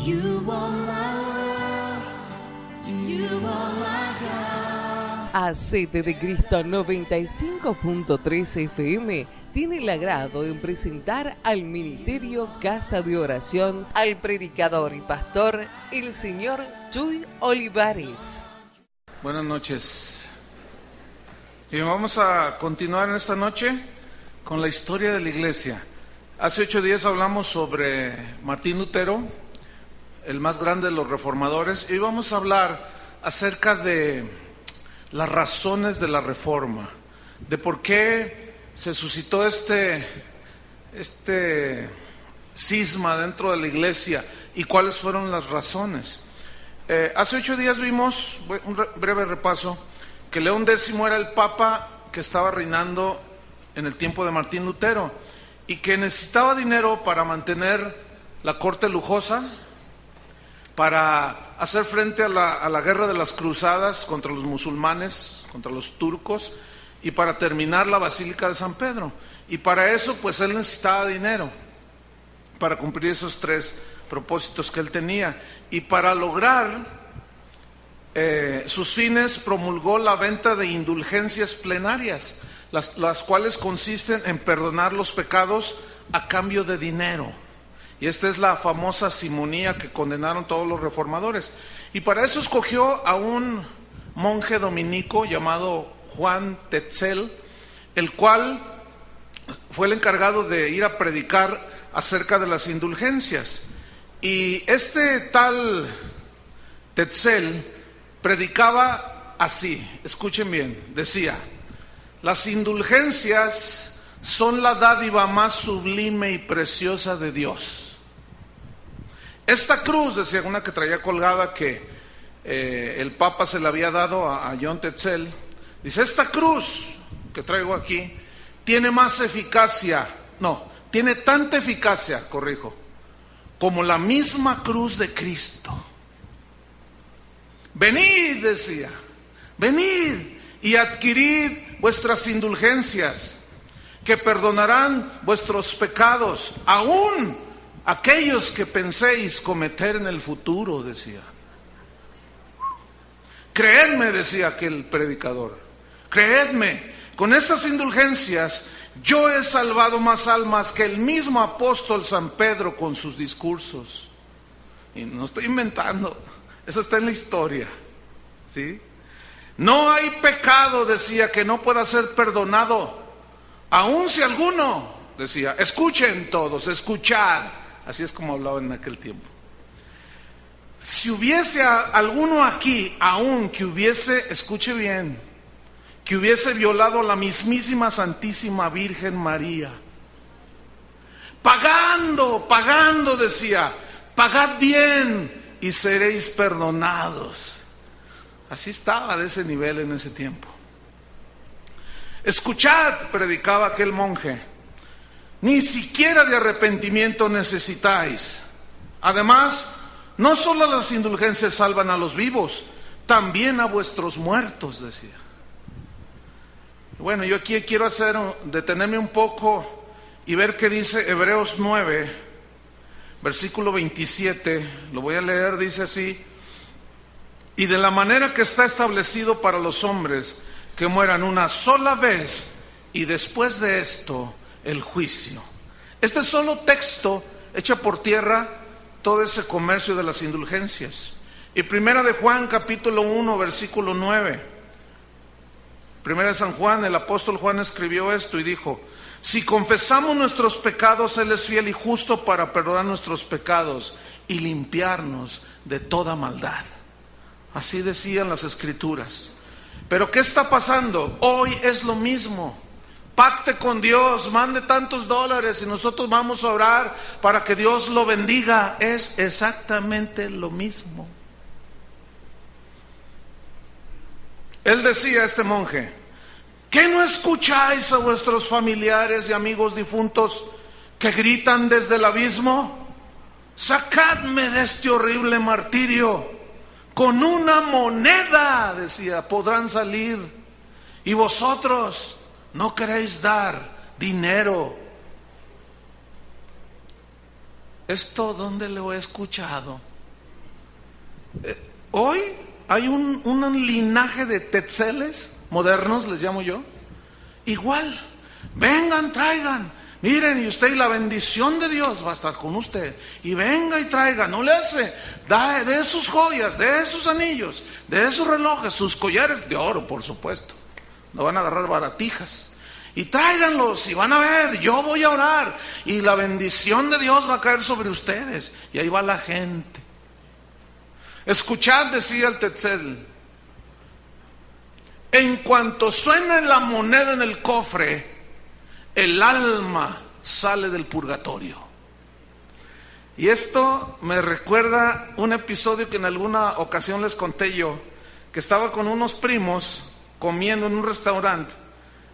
You are my love, you are my God. Hacete de Cristo 95.3 FM tiene el agrado en presentar al Ministerio Casa de Oración al predicador y pastor, el señor Chuy Olivares. Buenas noches. Y vamos a continuar en esta noche con la historia de la iglesia. Hace 8 días hablamos sobre Martín Lutero, el más grande de los reformadores, y hoy vamos a hablar acerca de las razones de la reforma, de por qué se suscitó este cisma dentro de la iglesia y cuáles fueron las razones. Hace 8 días vimos, un breve repaso, que León X era el papa que estaba reinando en el tiempo de Martín Lutero y que necesitaba dinero para mantener la corte lujosa, para hacer frente a la guerra de las cruzadas contra los musulmanes, contra los turcos, y para terminar la Basílica de San Pedro. Y para eso pues él necesitaba dinero para cumplir esos 3 propósitos que él tenía. Y para lograr sus fines promulgó la venta de indulgencias plenarias, las cuales consisten en perdonar los pecados a cambio de dinero. Y esta es la famosa simonía que condenaron todos los reformadores. Y para eso escogió a un monje dominico llamado Juan Tetzel, el cual fue el encargado de ir a predicar acerca de las indulgencias. Y este tal Tetzel predicaba así, escuchen bien, decía: las indulgencias son la dádiva más sublime y preciosa de Dios. Esta cruz, decía, una que traía colgada, que el Papa se la había dado a John Tetzel, dice: esta cruz que traigo aquí tiene más eficacia, tiene tanta eficacia, como la misma cruz de Cristo. Venid, decía, venid y adquirid vuestras indulgencias, que perdonarán vuestros pecados, aún aquellos que penséis cometer en el futuro, decía. Creedme, decía aquel predicador, creedme, con estas indulgencias yo he salvado más almas que el mismo apóstol San Pedro con sus discursos. Y no estoy inventando, eso está en la historia, ¿sí? No hay pecado, decía, que no pueda ser perdonado, aun si alguno, decía, escuchen todos, escuchad. Así es como hablaba en aquel tiempo. Si hubiese alguno aquí, aun que hubiese, escuche bien, que hubiese violado a la mismísima Santísima Virgen María, pagando, decía, pagad bien y seréis perdonados. Así estaba de ese nivel en ese tiempo. Escuchad, predicaba aquel monje, ni siquiera de arrepentimiento necesitáis. Además, no solo las indulgencias salvan a los vivos, también a vuestros muertos, decía. Bueno, yo aquí quiero detenerme un poco y ver qué dice Hebreos 9, versículo 27, lo voy a leer, dice así: y de la manera que está establecido para los hombres que mueran una sola vez, y después de esto el juicio. Este solo texto echa por tierra todo ese comercio de las indulgencias. Y primera de Juan, capítulo 1, versículo 9. Primera de San Juan, el apóstol Juan escribió esto y dijo: si confesamos nuestros pecados, Él es fiel y justo para perdonar nuestros pecados y limpiarnos de toda maldad. Así decían las escrituras. Pero ¿qué está pasando? Hoy es lo mismo. Pacte con Dios, mande tantos dólares y nosotros vamos a orar para que Dios lo bendiga. Es exactamente lo mismo. Él decía, este monje: ¿qué no escucháis a vuestros familiares y amigos difuntos que gritan desde el abismo? Sacadme de este horrible martirio. Con una moneda, decía, podrán salir. Y vosotros no queréis dar dinero. ¿Esto dónde lo he escuchado? Hoy hay un linaje de tetzeles modernos, les llamo yo. Igual, vengan, traigan. Miren, y usted, y la bendición de Dios va a estar con usted. Y venga y traiga, no le hace. De sus joyas, de sus anillos, de sus relojes, sus collares de oro, por supuesto. No van a agarrar baratijas. Y tráiganlos y van a ver, yo voy a orar. Y la bendición de Dios va a caer sobre ustedes. Y ahí va la gente. Escuchad, decía el Tetzel. En cuanto suena la moneda en el cofre, el alma sale del purgatorio. Y esto me recuerda un episodio que en alguna ocasión les conté yo, que estaba con unos primos comiendo en un restaurante.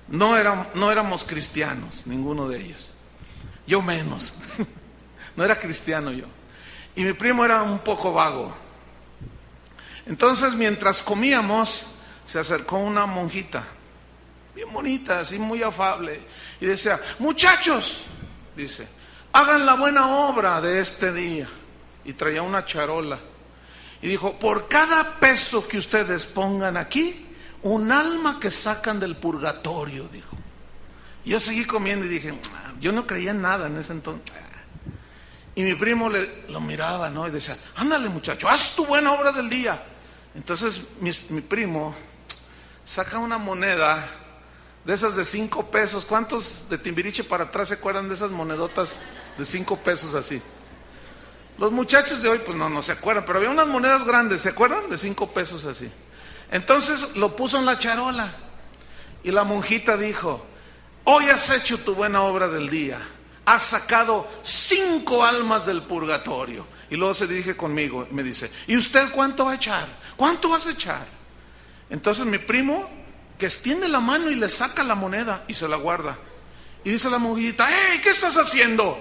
No éramos cristianos, ninguno de ellos. Yo menos. No era cristiano yo. Y mi primo era un poco vago. Entonces, mientras comíamos, se acercó una monjita, bien bonita, así muy afable, y decía: muchachos, dice, hagan la buena obra de este día. Y traía una charola. Y dijo: por cada peso que ustedes pongan aquí, un alma que sacan del purgatorio, dijo. Y yo seguí comiendo y dije, yo no creía en nada en ese entonces. Y mi primo lo miraba, ¿no? Y decía: ándale, muchacho, haz tu buena obra del día. Entonces mi primo saca una moneda de esas de 5 pesos. ¿Cuántos de Timbiriche para atrás se acuerdan de esas monedotas de 5 pesos así? Los muchachos de hoy pues no se acuerdan, pero había unas monedas grandes, ¿se acuerdan? De 5 pesos así. Entonces lo puso en la charola y la monjita dijo: hoy has hecho tu buena obra del día, has sacado 5 almas del purgatorio. Y luego se dirige conmigo y me dice: ¿y usted cuánto va a echar? ¿Cuánto vas a echar? Entonces mi primo, que extiende la mano y le saca la moneda y se la guarda, y dice la monjita: ¡hey! ¿Qué estás haciendo?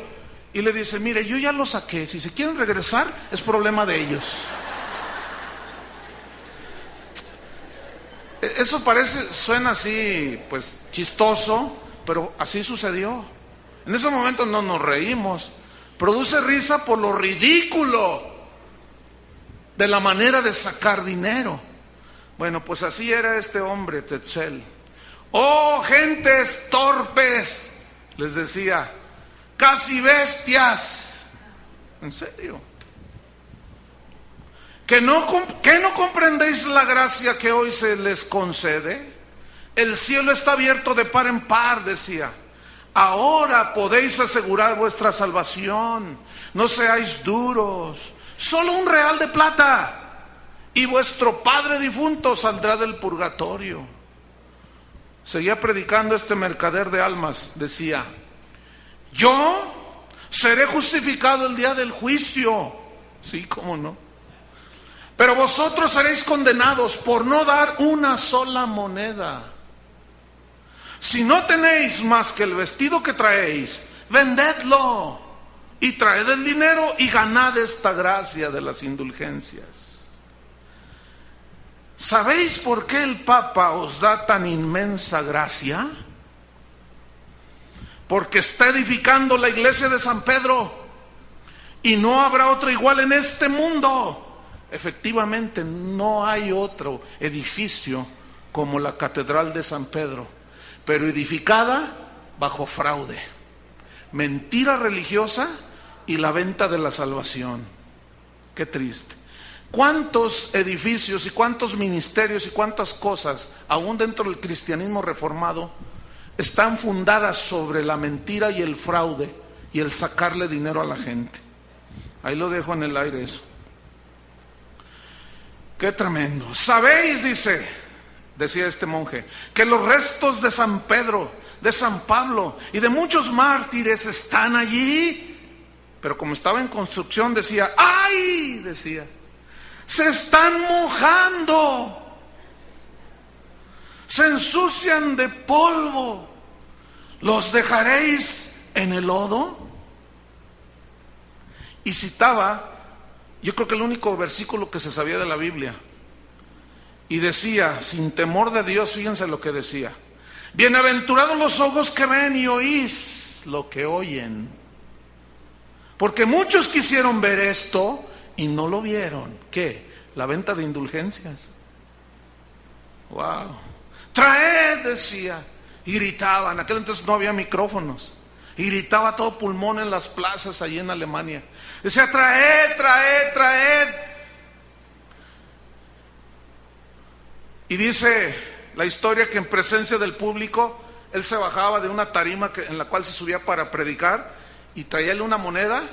Y le dice: mire, yo ya lo saqué, si se quieren regresar es problema de ellos. Eso suena así, pues chistoso, pero así sucedió. En ese momento no nos reímos. Produce risa por lo ridículo de la manera de sacar dinero. Bueno, pues así era este hombre, Tetzel. ¡Oh, gentes torpes!, les decía, casi bestias. ¿En serio? ¿Que no comprendéis la gracia que hoy se les concede? El cielo está abierto de par en par, decía. Ahora podéis asegurar vuestra salvación. No seáis duros. Solo un real de plata y vuestro padre difunto saldrá del purgatorio. Seguía predicando este mercader de almas. Decía: yo seré justificado el día del juicio. Sí, cómo no. Pero vosotros seréis condenados por no dar una sola moneda. Si no tenéis más que el vestido que traéis, vendedlo y traed el dinero y ganad esta gracia de las indulgencias. ¿Sabéis por qué el Papa os da tan inmensa gracia? Porque está edificando la iglesia de San Pedro y no habrá otra igual en este mundo. Efectivamente, no hay otro edificio como la Catedral de San Pedro, pero edificada bajo fraude, mentira religiosa y la venta de la salvación. Qué triste. ¿Cuántos edificios y cuántos ministerios y cuántas cosas, aún dentro del cristianismo reformado, están fundadas sobre la mentira y el fraude y el sacarle dinero a la gente? Ahí lo dejo en el aire eso. Qué tremendo. ¿Sabéis, decía este monje, que los restos de San Pedro, de San Pablo y de muchos mártires están allí? Pero como estaba en construcción, decía: ¡ay!, decía, se están mojando, se ensucian de polvo, ¿los dejaréis en el lodo? Y citaba, yo creo que el único versículo que se sabía de la Biblia, y decía, sin temor de Dios, fíjense lo que decía: bienaventurados los ojos que ven y oís lo que oyen, porque muchos quisieron ver esto y no lo vieron. ¿Qué? la venta de indulgencias. Wow. Traed, decía, y gritaban. En aquel entonces no había micrófonos, y gritaba a todo pulmón en las plazas allí en Alemania. Decía, traed, traed, traed. Y dice la historia que en presencia del público él se bajaba de una tarima en la cual se subía para predicar, y traíale una moneda,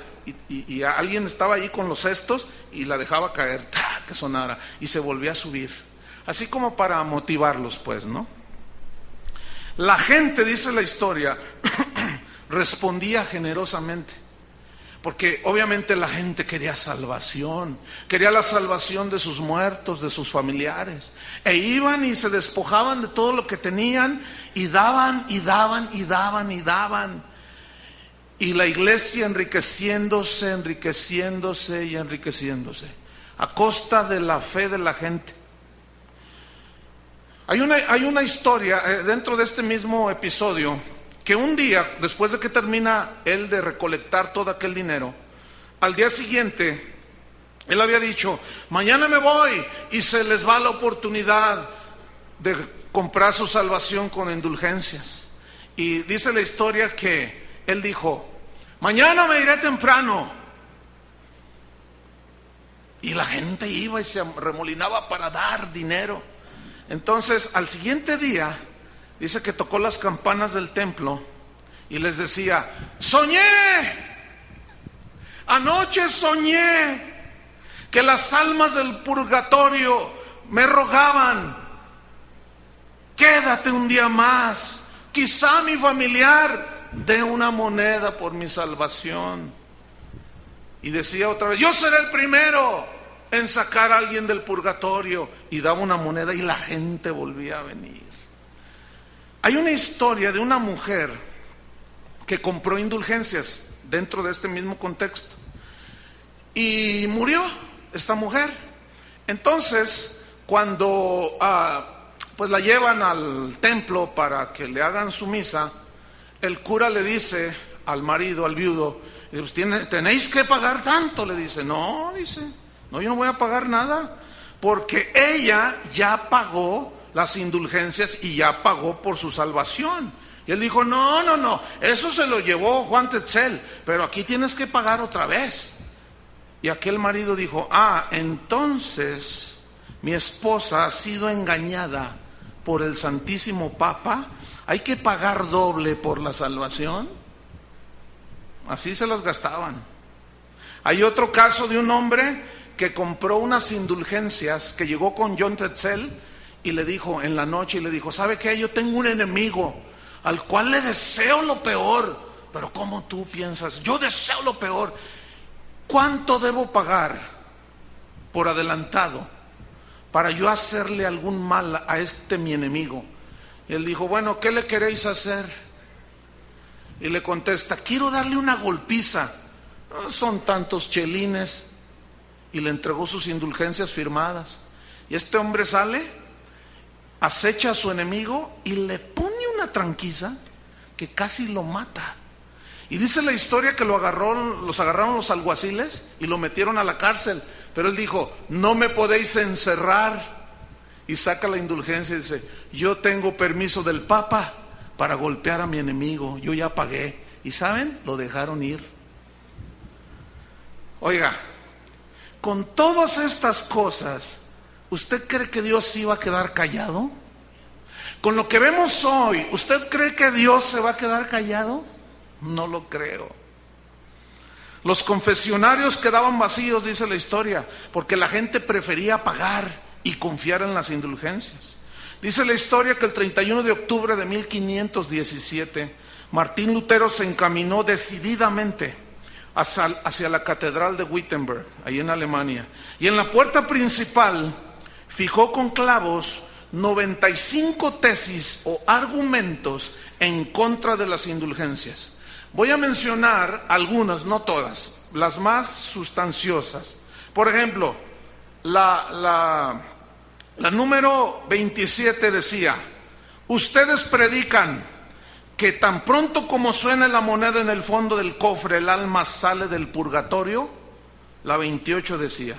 y alguien estaba ahí con los cestos y la dejaba caer, que sonara, y se volvía a subir, así como para motivarlos, pues, ¿no? La gente, dice la historia, respondía generosamente, porque obviamente la gente quería salvación, quería la salvación de sus muertos, de sus familiares, e iban y se despojaban de todo lo que tenían, y daban, y daban, y daban, y daban, y la iglesia enriqueciéndose, enriqueciéndose y enriqueciéndose, a costa de la fe de la gente. Hay una historia dentro de este mismo episodio, que un día, después de que termina él de recolectar todo aquel dinero, al día siguiente, él había dicho, mañana me voy, y se les va la oportunidad de comprar su salvación con indulgencias. Y dice la historia que él dijo, mañana me iré temprano. Y la gente iba y se remolinaba para dar dinero. Entonces, al siguiente día, dice que tocó las campanas del templo y les decía, soñé, anoche soñé que las almas del purgatorio me rogaban, quédate un día más, quizá mi familiar dé una moneda por mi salvación. Y decía otra vez, yo seré el primero en sacar a alguien del purgatorio, y daba una moneda y la gente volvía a venir. Hay una historia de una mujer que compró indulgencias dentro de este mismo contexto y murió esta mujer. Entonces, cuando pues la llevan al templo para que le hagan su misa, el cura le dice al marido, al viudo, pues tenéis que pagar tanto. Le dice, no, no, yo no voy a pagar nada, porque ella ya pagó las indulgencias y ya pagó por su salvación. Y él dijo, no, eso se lo llevó Juan Tetzel, pero aquí tienes que pagar otra vez. Y aquel marido dijo, entonces mi esposa ha sido engañada por el Santísimo Papa, hay que pagar doble por la salvación. Así se las gastaban. Hay otro caso de un hombre que compró unas indulgencias, que llegó con John Tetzel y le dijo en la noche, ¿sabe qué? Yo tengo un enemigo al cual le deseo lo peor. Pero ¿cómo tú piensas? Yo deseo lo peor. ¿Cuánto debo pagar por adelantado para yo hacerle algún mal a mi enemigo? Y él dijo, bueno, ¿qué le queréis hacer? Y le contesta, quiero darle una golpiza. Son tantos chelines. Y le entregó sus indulgencias firmadas. Y este hombre sale, acecha a su enemigo y le pone una tranquiza que casi lo mata. Y dice la historia que los agarraron los alguaciles y lo metieron a la cárcel. Pero él dijo, no me podéis encerrar. Y saca la indulgencia y dice, yo tengo permiso del Papa para golpear a mi enemigo, yo ya pagué. Y ¿saben? Lo dejaron ir. Oiga, con todas estas cosas, ¿usted cree que Dios se iba a quedar callado? Con lo que vemos hoy, ¿usted cree que Dios se va a quedar callado? No lo creo. Los confesionarios quedaban vacíos, dice la historia, porque la gente prefería pagar y confiar en las indulgencias. Dice la historia que el 31 de octubre de 1517, Martín Lutero se encaminó decididamente hacia la catedral de Wittenberg, ahí en Alemania, y en la puerta principal fijó con clavos 95 tesis o argumentos en contra de las indulgencias. Voy a mencionar algunas, no todas, las más sustanciosas. Por ejemplo, la número 27 decía, ustedes predican que tan pronto como suene la moneda en el fondo del cofre, el alma sale del purgatorio. La 28 decía,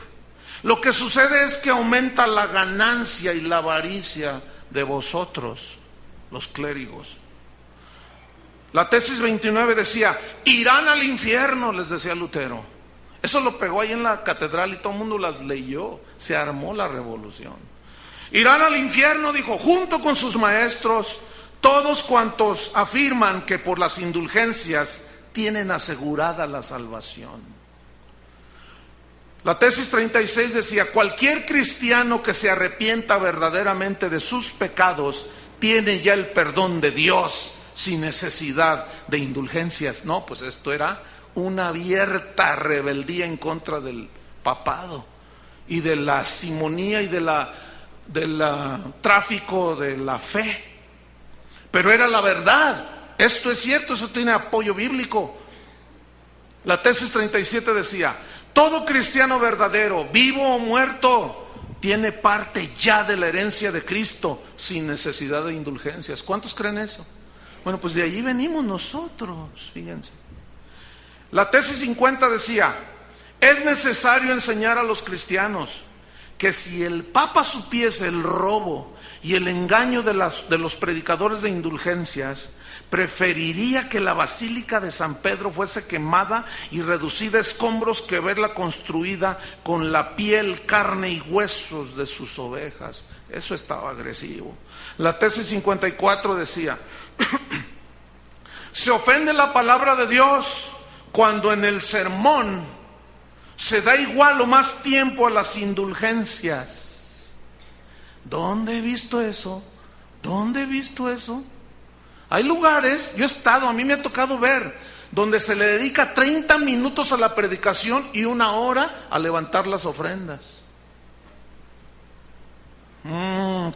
Lo que sucede es que aumenta la ganancia y la avaricia de vosotros, los clérigos. La tesis 29 decía, irán al infierno, les decía Lutero. Eso lo pegó ahí en la catedral y todo el mundo las leyó. Se armó la revolución. Irán al infierno, dijo, junto con sus maestros, todos cuantos afirman que por las indulgencias tienen asegurada la salvación. La tesis 36 decía, cualquier cristiano que se arrepienta verdaderamente de sus pecados tiene ya el perdón de Dios sin necesidad de indulgencias. No, pues esto era una abierta rebeldía en contra del papado y de la simonía y del tráfico de la fe. Pero era la verdad. Esto es cierto, eso tiene apoyo bíblico. La tesis 37 decía, todo cristiano verdadero, vivo o muerto, tiene parte ya de la herencia de Cristo sin necesidad de indulgencias. ¿Cuántos creen eso? Bueno, pues de allí venimos nosotros, fíjense. La tesis 50 decía, es necesario enseñar a los cristianos que si el Papa supiese el robo y el engaño de los predicadores de indulgencias, preferiría que la Basílica de San Pedro fuese quemada y reducida a escombros que verla construida con la piel, carne y huesos de sus ovejas. Eso estaba agresivo. La tesis 54 decía, se ofende la palabra de Dios cuando en el sermón se da igual o más tiempo a las indulgencias. ¿Dónde he visto eso? ¿Dónde he visto eso? Hay lugares, yo he estado, a mí me ha tocado ver, donde se le dedica 30 minutos a la predicación y 1 hora a levantar las ofrendas.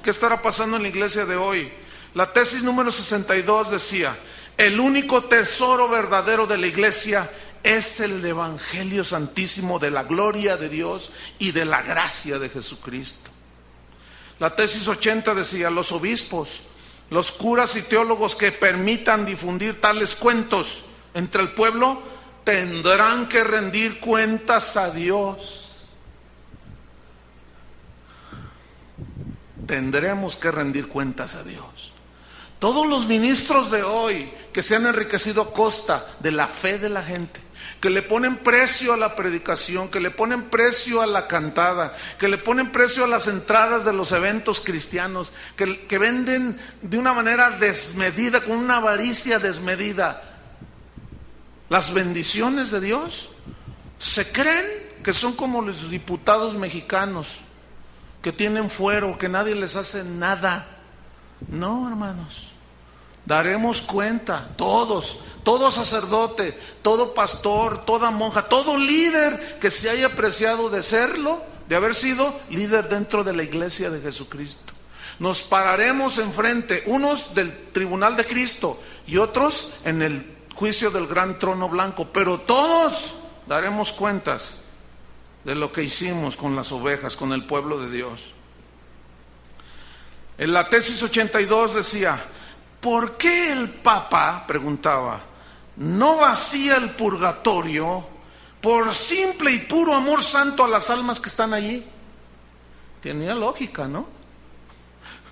¿Qué estará pasando en la iglesia de hoy? La tesis número 62 decía, el único tesoro verdadero de la iglesia es el Evangelio Santísimo de la gloria de Dios y de la gracia de Jesucristo. La tesis 80 decía, los obispos, los curas y teólogos que permitan difundir tales cuentos entre el pueblo tendrán que rendir cuentas a Dios. Tendremos que rendir cuentas a Dios. Todos los ministros de hoy que se han enriquecido a costa de la fe de la gente, que le ponen precio a la predicación, que le ponen precio a la cantada, que le ponen precio a las entradas de los eventos cristianos, que venden de una manera desmedida, con una avaricia desmedida, las bendiciones de Dios, se creen que son como los diputados mexicanos, que tienen fuero, que nadie les hace nada. No, hermanos. Daremos cuenta, todos, todo sacerdote, todo pastor, toda monja, todo líder que se haya apreciado de serlo, de haber sido líder dentro de la iglesia de Jesucristo. Nos pararemos enfrente, unos del tribunal de Cristo y otros en el juicio del gran trono blanco, pero todos daremos cuentas de lo que hicimos con las ovejas, con el pueblo de Dios. En la tesis 82 decía, ¿por qué el Papa, preguntaba, no vacía el purgatorio por simple y puro amor santo a las almas que están allí? Tenía lógica, ¿no?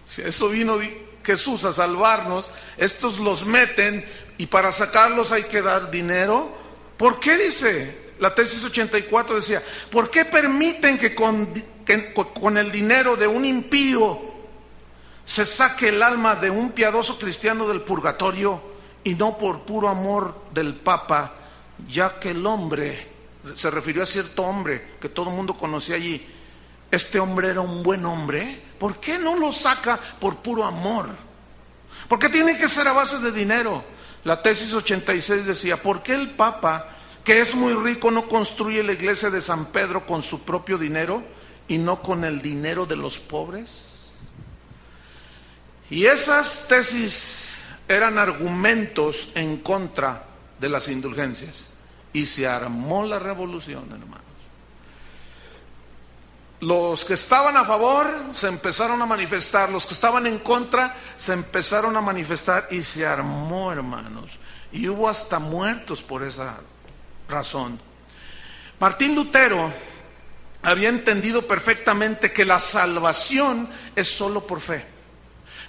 Si a eso vino Jesús a salvarnos, estos los meten y para sacarlos hay que dar dinero. ¿Por qué dice? La tesis 84 decía, ¿por qué permiten que con el dinero de un impío se saque el alma de un piadoso cristiano del purgatorio y no por puro amor del Papa, ya que el hombre, se refirió a cierto hombre que todo el mundo conocía allí, este hombre era un buen hombre? ¿Por qué no lo saca por puro amor? ¿Por qué tiene que ser a base de dinero? La tesis 86 decía, ¿por qué el Papa, que es muy rico, no construye la iglesia de San Pedro con su propio dinero y no con el dinero de los pobres? Y esas tesis eran argumentos en contra de las indulgencias. Y se armó la revolución, hermanos. Los que estaban a favor se empezaron a manifestar, los que estaban en contra se empezaron a manifestar y se armó, hermanos. Y hubo hasta muertos por esa razón. Martín Lutero había entendido perfectamente que la salvación es solo por fe,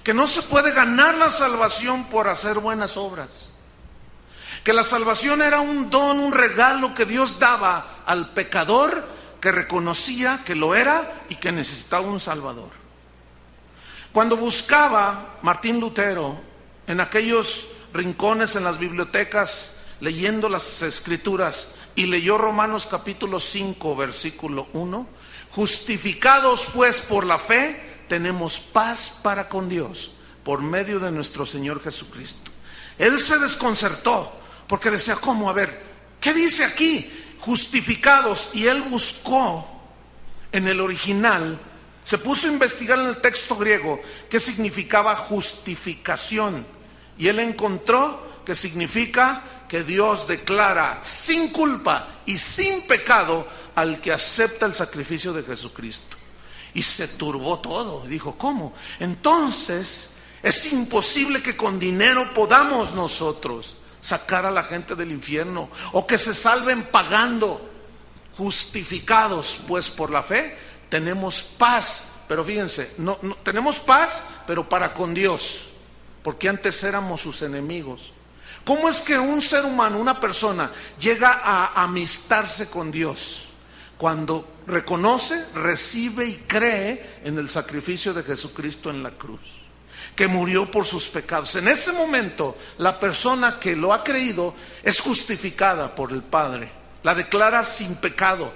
que no se puede ganar la salvación por hacer buenas obras, que la salvación era un don, un regalo que Dios daba al pecador que reconocía que lo era y que necesitaba un Salvador. Cuando buscaba Martín Lutero en aquellos rincones en las bibliotecas leyendo las Escrituras, y leyó Romanos capítulo 5 versículo 1, justificados pues por la fe, tenemos paz para con Dios por medio de nuestro Señor Jesucristo. Él se desconcertó porque decía, ¿cómo? A ver, ¿qué dice aquí? Justificados. Y él buscó en el original, se puso a investigar en el texto griego qué significaba justificación, y él encontró que significa que Dios declara sin culpa y sin pecado al que acepta el sacrificio de Jesucristo. Y se turbó todo, dijo, ¿cómo? Entonces es imposible que con dinero podamos nosotros sacar a la gente del infierno, o que se salven pagando. Justificados pues por la fe, tenemos paz. Pero fíjense, no tenemos paz, pero para con Dios, porque antes éramos sus enemigos. ¿Cómo es que un ser humano, una persona, llega a amistarse con Dios? Cuando reconoce, recibe y cree en el sacrificio de Jesucristo en la cruz, que murió por sus pecados. En ese momento, la persona que lo ha creído es justificada por el Padre, la declara sin pecado,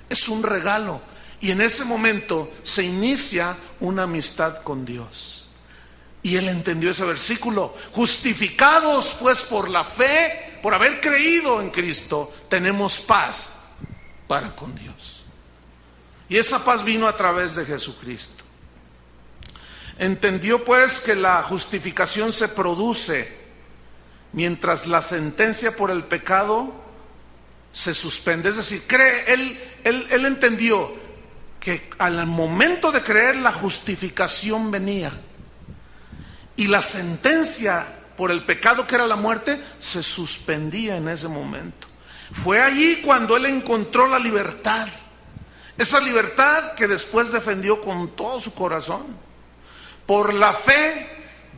es un regalo, y en ese momento se inicia una amistad con Dios. Y él entendió ese versículo, justificados pues por la fe, por haber creído en Cristo, tenemos paz para con Dios. Y esa paz vino a través de Jesucristo. Entendió pues que la justificación se produce mientras la sentencia por el pecado se suspende. Es decir, él entendió que al momento de creer la justificación venía, y la sentencia por el pecado, que era la muerte, se suspendía en ese momento. Fue allí cuando él encontró la libertad, esa libertad que después defendió con todo su corazón. Por la fe,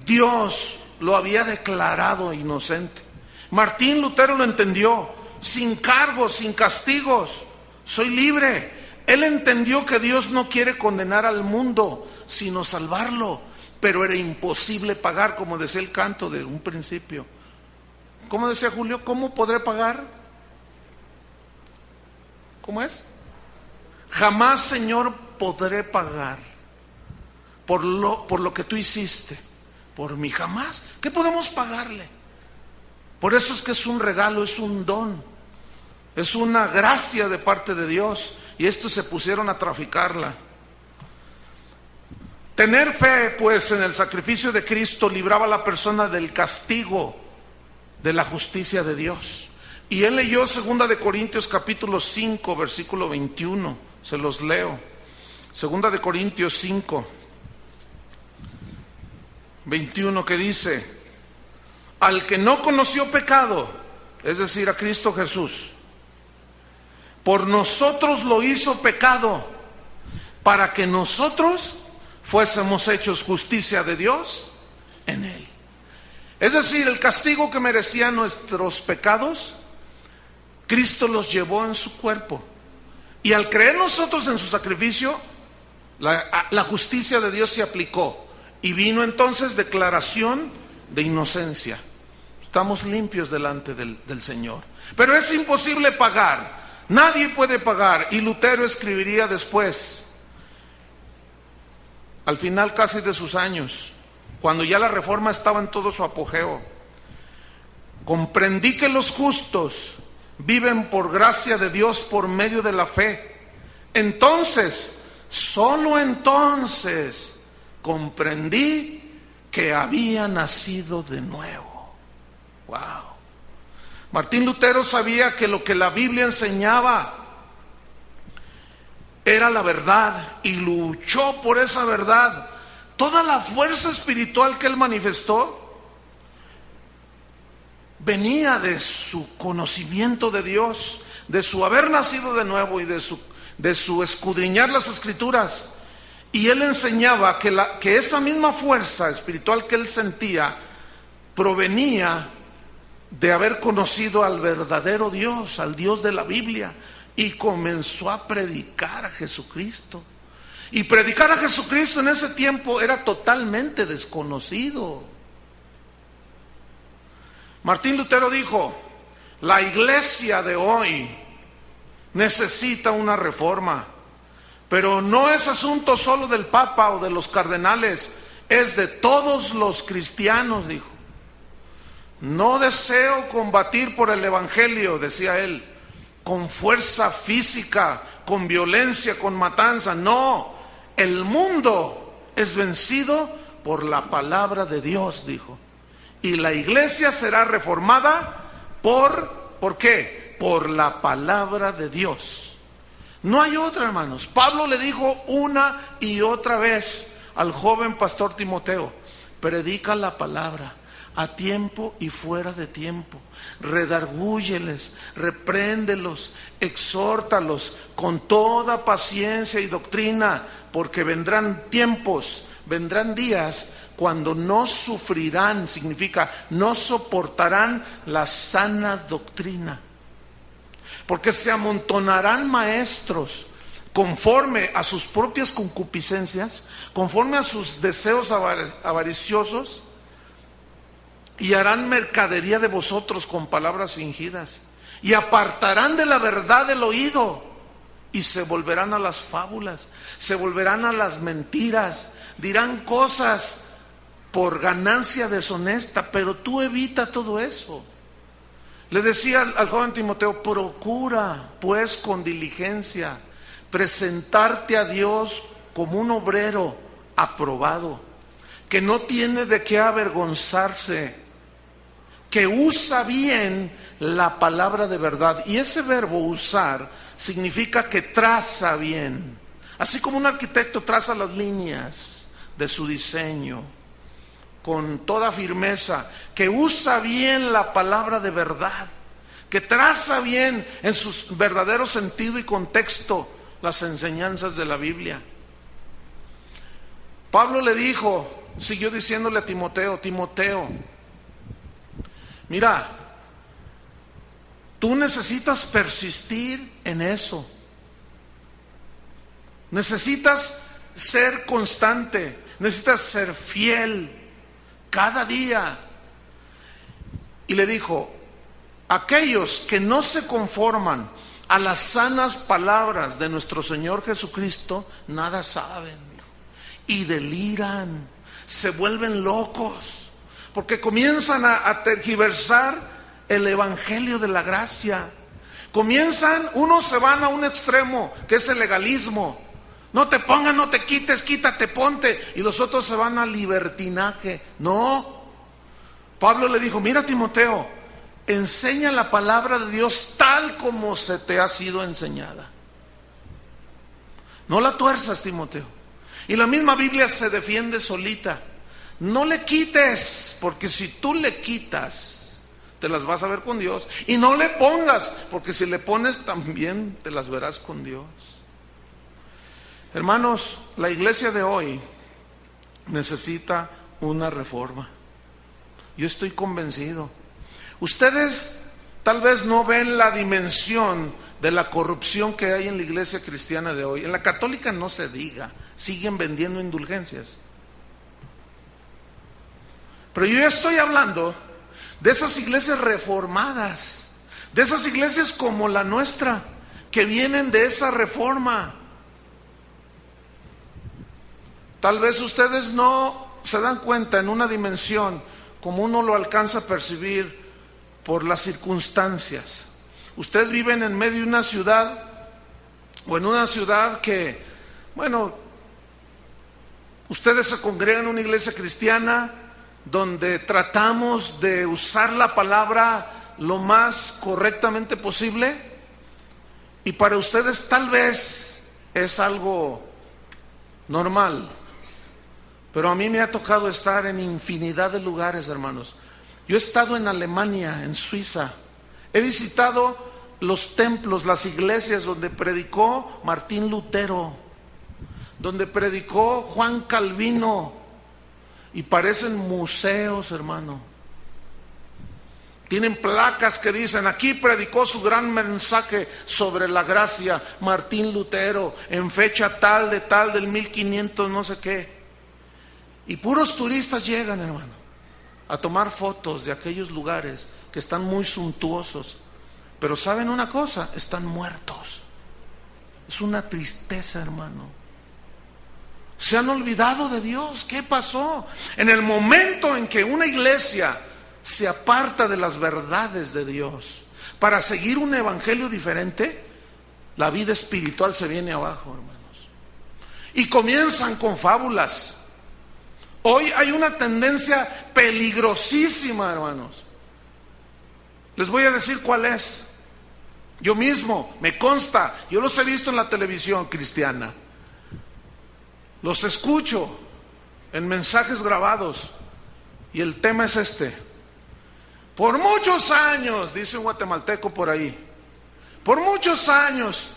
Dios lo había declarado inocente. Martín Lutero lo entendió, sin cargos, sin castigos, soy libre. Él entendió que Dios no quiere condenar al mundo, sino salvarlo. Pero era imposible pagar, como decía el canto de un principio. ¿Cómo decía Julio? ¿Cómo podré pagar? ¿Cómo es? Jamás, Señor, podré pagar por lo que tú hiciste por mí. Jamás. ¿Qué podemos pagarle? Por eso es que es un regalo, es un don, es una gracia de parte de Dios. Y estos se pusieron a traficarla. Tener fe, pues, en el sacrificio de Cristo libraba a la persona del castigo de la justicia de Dios. Y él leyó 2 de Corintios capítulo 5, versículo 21. Se los leo. 2 de Corintios 5, 21, que dice: al que no conoció pecado, es decir, a Cristo Jesús, por nosotros lo hizo pecado, para que nosotros fuésemos hechos justicia de Dios en él. Es decir, el castigo que merecían nuestros pecados, Cristo los llevó en su cuerpo. Y al creer nosotros en su sacrificio, la justicia de Dios se aplicó. Y vino entonces declaración de inocencia. Estamos limpios delante del Señor. Pero es imposible pagar. Nadie puede pagar. Y Lutero escribiría después, al final casi de sus años, cuando ya la reforma estaba en todo su apogeo: comprendí que los justos viven por gracia de Dios por medio de la fe. Entonces, solo entonces, comprendí que había nacido de nuevo. Wow. Martín Lutero sabía que lo que la Biblia enseñaba era la verdad, y luchó por esa verdad. Toda la fuerza espiritual que él manifestó venía de su conocimiento de Dios, de su haber nacido de nuevo y de su de su escudriñar las Escrituras. Y él enseñaba que esa misma fuerza espiritual que él sentía provenía de haber conocido al verdadero Dios, al Dios de la Biblia, y comenzó a predicar a Jesucristo. Y predicar a Jesucristo en ese tiempo era totalmente desconocido. Martín Lutero dijo: la iglesia de hoy necesita una reforma, pero no es asunto solo del Papa o de los cardenales, es de todos los cristianos, dijo. No deseo combatir por el Evangelio, decía él, con fuerza física, con violencia, con matanza. No, el mundo es vencido por la palabra de Dios, dijo. Y la iglesia será reformada ¿por qué? Por la palabra de Dios. No hay otra, hermanos. Pablo le dijo una y otra vez al joven pastor Timoteo: predica la palabra a tiempo y fuera de tiempo, redargúyeles, repréndelos, exhórtalos con toda paciencia y doctrina, porque vendrán tiempos, vendrán días cuando no sufrirán, significa no soportarán la sana doctrina, porque se amontonarán maestros conforme a sus propias concupiscencias, conforme a sus deseos avariciosos, y harán mercadería de vosotros con palabras fingidas, y apartarán de la verdad el oído, y se volverán a las fábulas, se volverán a las mentiras, dirán cosas por ganancia deshonesta, pero tú evita todo eso. Le decía al joven Timoteo: procura pues con diligencia presentarte a Dios como un obrero aprobado, que no tiene de qué avergonzarse, que usa bien la palabra de verdad. Y ese verbo usar significa que traza bien, así como un arquitecto traza las líneas de su diseño con toda firmeza, que usa bien la palabra de verdad, que traza bien en su verdadero sentido y contexto las enseñanzas de la Biblia. Pablo le dijo, siguió diciéndole a Timoteo: Timoteo, mira, tú necesitas persistir en eso, necesitas ser constante, necesitas ser fiel cada día. Y le dijo: aquellos que no se conforman a las sanas palabras de nuestro Señor Jesucristo, nada saben, y deliran, se vuelven locos, porque comienzan a tergiversar el evangelio de la gracia. Unos se van a un extremo, que es el legalismo: no te pongas, no te quites, quítate, ponte. Y los otros se van al libertinaje. No, Pablo le dijo: mira, Timoteo, enseña la palabra de Dios tal como se te ha sido enseñada. No la tuerzas, Timoteo. Y la misma Biblia se defiende solita. No le quites, porque si tú le quitas, te las vas a ver con Dios. Y no le pongas, porque si le pones también te las verás con Dios. Hermanos, la iglesia de hoy necesita una reforma. Yo estoy convencido. Ustedes tal vez no ven la dimensión de la corrupción que hay en la iglesia cristiana de hoy. En la católica no se diga, siguen vendiendo indulgencias. Pero yo ya estoy hablando de esas iglesias reformadas, de esas iglesias como la nuestra, que vienen de esa reforma. Tal vez ustedes no se dan cuenta en una dimensión como uno lo alcanza a percibir por las circunstancias. Ustedes viven en medio de una ciudad, o en una ciudad que, bueno, ustedes se congregan en una iglesia cristiana donde tratamos de usar la palabra lo más correctamente posible, y para ustedes tal vez es algo normal. Pero a mí me ha tocado estar en infinidad de lugares, hermanos. Yo he estado en Alemania, en Suiza. He visitado los templos, las iglesias donde predicó Martín Lutero, donde predicó Juan Calvino, y parecen museos, hermano. Tienen placas que dicen: aquí predicó su gran mensaje sobre la gracia Martín Lutero en fecha tal de tal del 1500 no sé qué. Y puros turistas llegan, hermano, a tomar fotos de aquellos lugares que están muy suntuosos. Pero ¿saben una cosa? Están muertos. Es una tristeza, hermano. Se han olvidado de Dios. ¿Qué pasó? En el momento en que una iglesia se aparta de las verdades de Dios para seguir un evangelio diferente, la vida espiritual se viene abajo, hermanos. Y comienzan con fábulas. Hoy hay una tendencia peligrosísima, hermanos. Les voy a decir cuál es. Yo mismo, me consta, yo los he visto en la televisión cristiana. Los escucho en mensajes grabados. Y el tema es este: por muchos años, dice un guatemalteco por ahí, por muchos años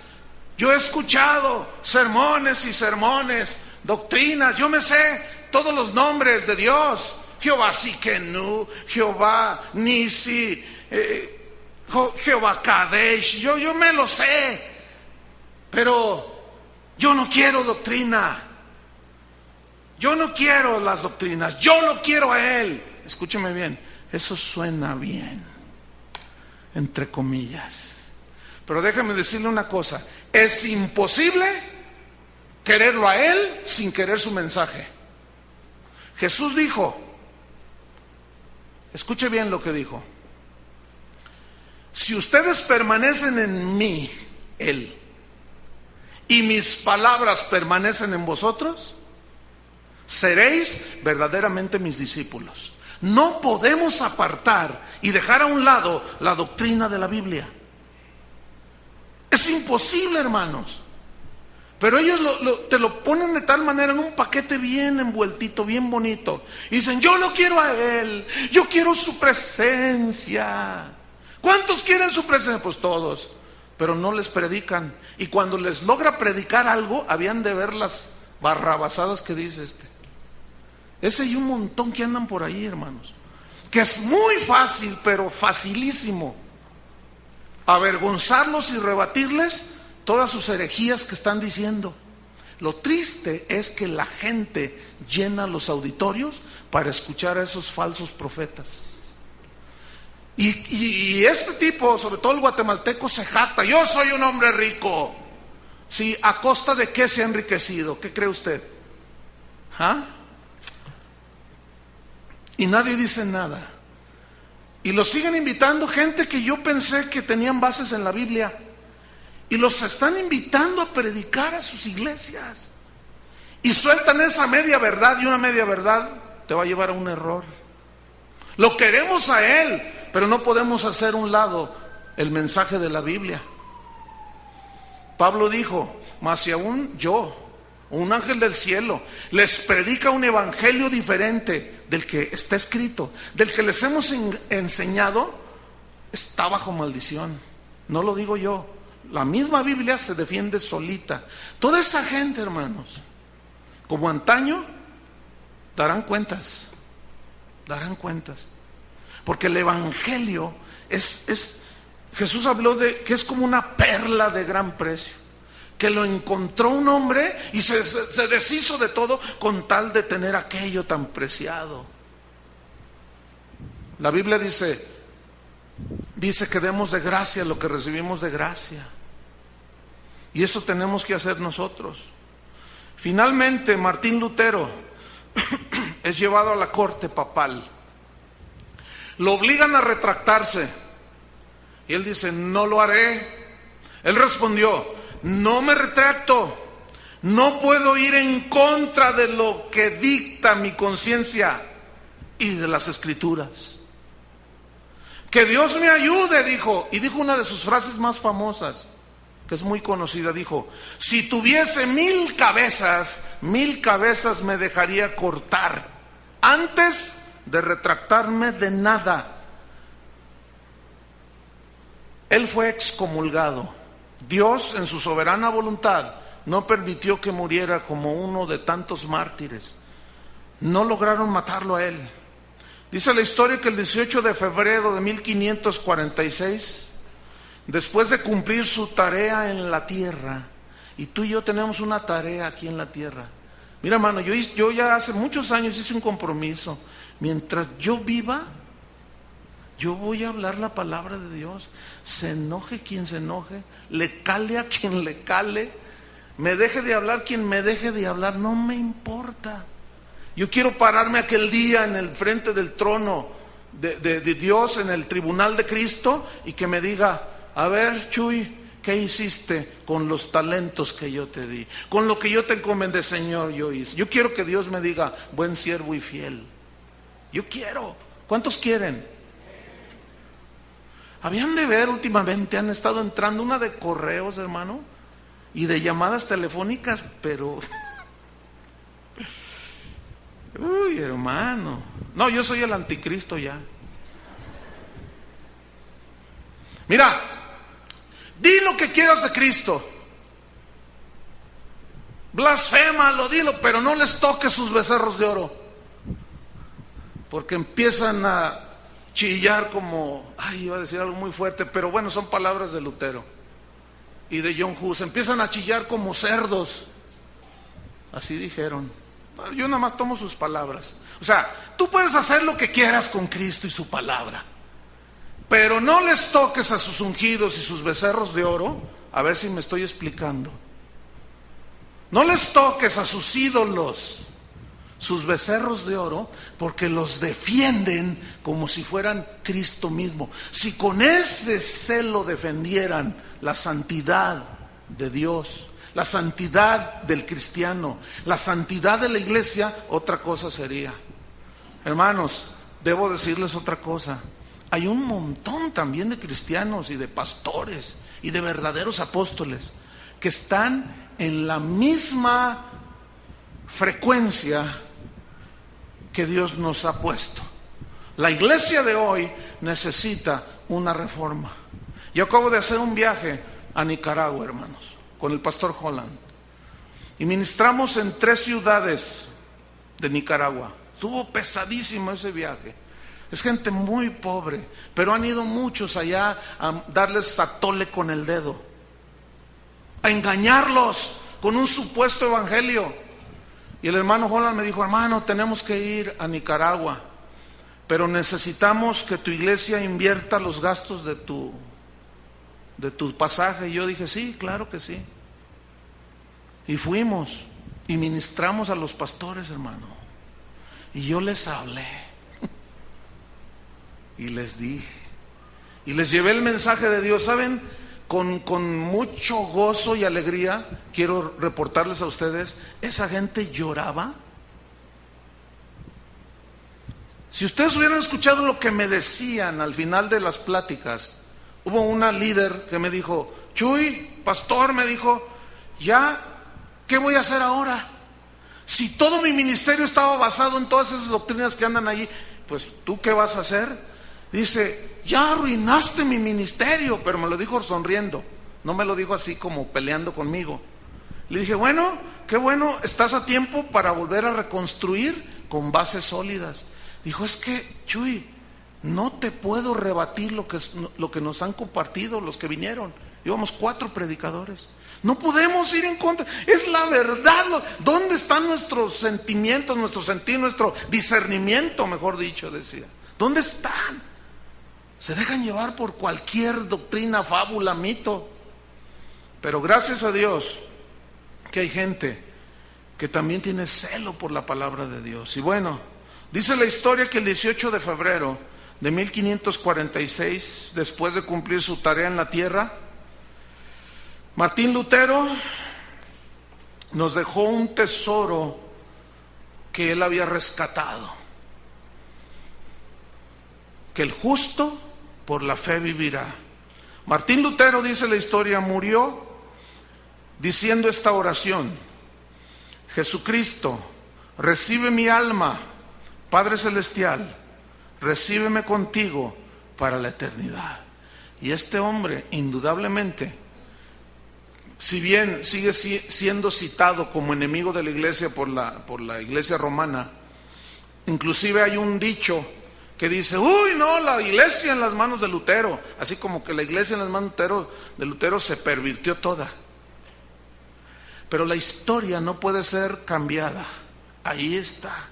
yo he escuchado sermones y sermones, doctrinas, yo me sé todos los nombres de Dios: Jehová Siquenú, Jehová Nisi, Jehová Kadesh, yo me lo sé, pero yo no quiero doctrina. Yo no quiero las doctrinas, yo lo quiero a Él. Escúcheme bien, eso suena bien, entre comillas. Pero déjame decirle una cosa: es imposible quererlo a Él sin querer su mensaje. Jesús dijo, escuche bien lo que dijo: si ustedes permanecen en mí, Él, y mis palabras permanecen en vosotros, seréis verdaderamente mis discípulos. No podemos apartar y dejar a un lado la doctrina de la Biblia. Es imposible, hermanos. Pero ellos te lo ponen de tal manera en un paquete bien envueltito, bien bonito. Y dicen: yo lo quiero a Él, yo quiero su presencia. ¿Cuántos quieren su presencia? Pues todos. Pero no les predican. Y cuando les logra predicar algo, habían de ver las barrabasadas que dice este. Ese y un montón que andan por ahí, hermanos, que es muy fácil, pero facilísimo, avergonzarlos y rebatirles todas sus herejías que están diciendo. Lo triste es que la gente llena los auditorios para escuchar a esos falsos profetas. Y este tipo, sobre todo el guatemalteco, se jacta: yo soy un hombre rico. Sí, ¿a costa de qué se ha enriquecido? ¿Qué cree usted? ¿Ah? Y nadie dice nada. Y los siguen invitando gente que yo pensé que tenían bases en la Biblia. Y los están invitando a predicar a sus iglesias. Y sueltan esa media verdad, y una media verdad te va a llevar a un error. Lo queremos a Él, pero no podemos hacer a un lado el mensaje de la Biblia. Pablo dijo: mas si aún yo, un ángel del cielo, les predica un evangelio diferente del que está escrito, del que les hemos enseñado, está bajo maldición. No lo digo yo, la misma Biblia se defiende solita. Toda esa gente, hermanos, como antaño, darán cuentas, porque el evangelio Jesús habló de que es como una perla de gran precio, que lo encontró un hombre y se deshizo de todo con tal de tener aquello tan preciado. La Biblia dice que demos de gracia lo que recibimos de gracia, y eso tenemos que hacer nosotros. Finalmente, Martín Lutero es llevado a la corte papal, lo obligan a retractarse y él dice: no lo haré. Él respondió: no me retracto, no puedo ir en contra de lo que dicta mi conciencia y de las escrituras. Que Dios me ayude, dijo. Y dijo una de sus frases más famosas, que es muy conocida. Dijo: si tuviese 1000 cabezas, 1000 cabezas me dejaría cortar antes de retractarme de nada. Él fue excomulgado. Dios, en su soberana voluntad, no permitió que muriera como uno de tantos mártires. No lograron matarlo a él. Dice la historia que el 18 de febrero de 1546, después de cumplir su tarea en la tierra, y tú y yo tenemos una tarea aquí en la tierra. Mira, hermano, yo ya hace muchos años hice un compromiso. Mientras yo viva, yo voy a hablar la palabra de Dios. Se enoje quien se enoje, le cale a quien le cale, me deje de hablar quien me deje de hablar, no me importa. Yo quiero pararme aquel día en el frente del trono de Dios, en el tribunal de Cristo, y que me diga: a ver, Chuy, ¿qué hiciste con los talentos que yo te di? Con lo que yo te encomendé, Señor, yo hice. Yo quiero que Dios me diga: buen siervo y fiel. Yo quiero. ¿Cuántos quieren? Habían de ver, últimamente han estado entrando una de correos, hermano, y de llamadas telefónicas, pero... Uy, hermano. No, yo soy el anticristo ya. Mira, di lo que quieras de Cristo. Blasfémalo, dilo, pero no les toques sus becerros de oro. Porque empiezan a chillar como... Ay, iba a decir algo muy fuerte, pero bueno, son palabras de Lutero y de John Hus. Empiezan a chillar como cerdos. Así dijeron. Yo nada más tomo sus palabras. O sea, tú puedes hacer lo que quieras con Cristo y su palabra, pero no les toques a sus ungidos y sus becerros de oro. A ver si me estoy explicando. No les toques a sus ídolos, sus becerros de oro, porque los defienden como si fueran Cristo mismo. Si con ese celo defendieran la santidad de Dios, la santidad del cristiano, la santidad de la iglesia, otra cosa sería. Hermanos, debo decirles otra cosa. Hay un montón también de cristianos y de pastores y de verdaderos apóstoles que están en la misma frecuencia que Dios nos ha puesto. La iglesia de hoy necesita una reforma. Yo acabo de hacer un viaje a Nicaragua, hermanos, con el pastor Holland, y ministramos en 3 ciudades de Nicaragua. Estuvo pesadísimo ese viaje. Es gente muy pobre, pero han ido muchos allá a darles atole con el dedo, a engañarlos con un supuesto evangelio. Y el hermano Holland me dijo: hermano, tenemos que ir a Nicaragua, pero necesitamos que tu iglesia invierta los gastos de tu pasaje. Y yo dije: sí, claro que sí. Y fuimos y ministramos a los pastores, hermano. Y yo les hablé y les dije y les llevé el mensaje de Dios. ¿Saben? Con mucho gozo y alegría quiero reportarles a ustedes, esa gente lloraba. Si ustedes hubieran escuchado lo que me decían al final de las pláticas, hubo una líder que me dijo: Chuy, pastor, me dijo, ya, ¿qué voy a hacer ahora? Si todo mi ministerio estaba basado en todas esas doctrinas que andan allí, pues ¿tú qué vas a hacer? Dice: ya arruinaste mi ministerio. Pero me lo dijo sonriendo, no me lo dijo así como peleando conmigo. Le dije: bueno, qué bueno, estás a tiempo para volver a reconstruir con bases sólidas. Dijo: es que, Chuy, no te puedo rebatir lo que nos han compartido los que vinieron. Íbamos 4 predicadores. No podemos ir en contra, es la verdad. ¿Dónde están nuestros sentimientos, nuestro sentir, nuestro discernimiento, mejor dicho, decía? ¿Dónde están? Se dejan llevar por cualquier doctrina, fábula, mito. Pero gracias a Dios que hay gente que también tiene celo por la palabra de Dios. Y bueno, dice la historia que el 18 de febrero de 1546, después de cumplir su tarea en la tierra, Martín Lutero nos dejó un tesoro que él había rescatado: que el justo por la fe vivirá. Martín Lutero, dice la historia, murió diciendo esta oración: Jesucristo, recibe mi alma. Padre celestial, recíbeme contigo para la eternidad. Y este hombre, indudablemente, si bien sigue siendo citado como enemigo de la iglesia por la iglesia romana, inclusive hay un dicho que dice, uy, no, la iglesia en las manos de Lutero, así como que la iglesia en las manos de Lutero se pervirtió toda. Pero la historia no puede ser cambiada, ahí está.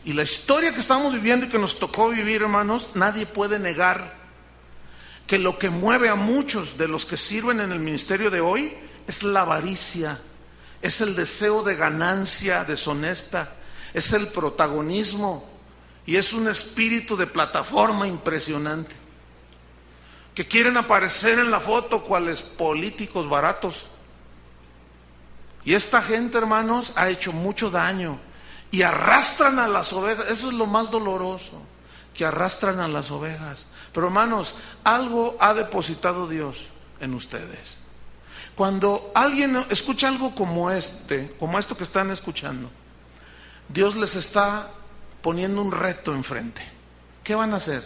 Y la historia que estamos viviendo y que nos tocó vivir, hermanos, nadie puede negar que lo que mueve a muchos de los que sirven en el ministerio de hoy es la avaricia, es el deseo de ganancia deshonesta, es el protagonismo y es un espíritu de plataforma impresionante, que quieren aparecer en la foto cuales políticos baratos. Y esta gente, hermanos, ha hecho mucho daño y arrastran a las ovejas. Eso es lo más doloroso, que arrastran a las ovejas. Pero, hermanos, algo ha depositado Dios en ustedes. Cuando alguien escucha algo como esto que están escuchando, Dios les está poniendo un reto enfrente. ¿Qué van a hacer?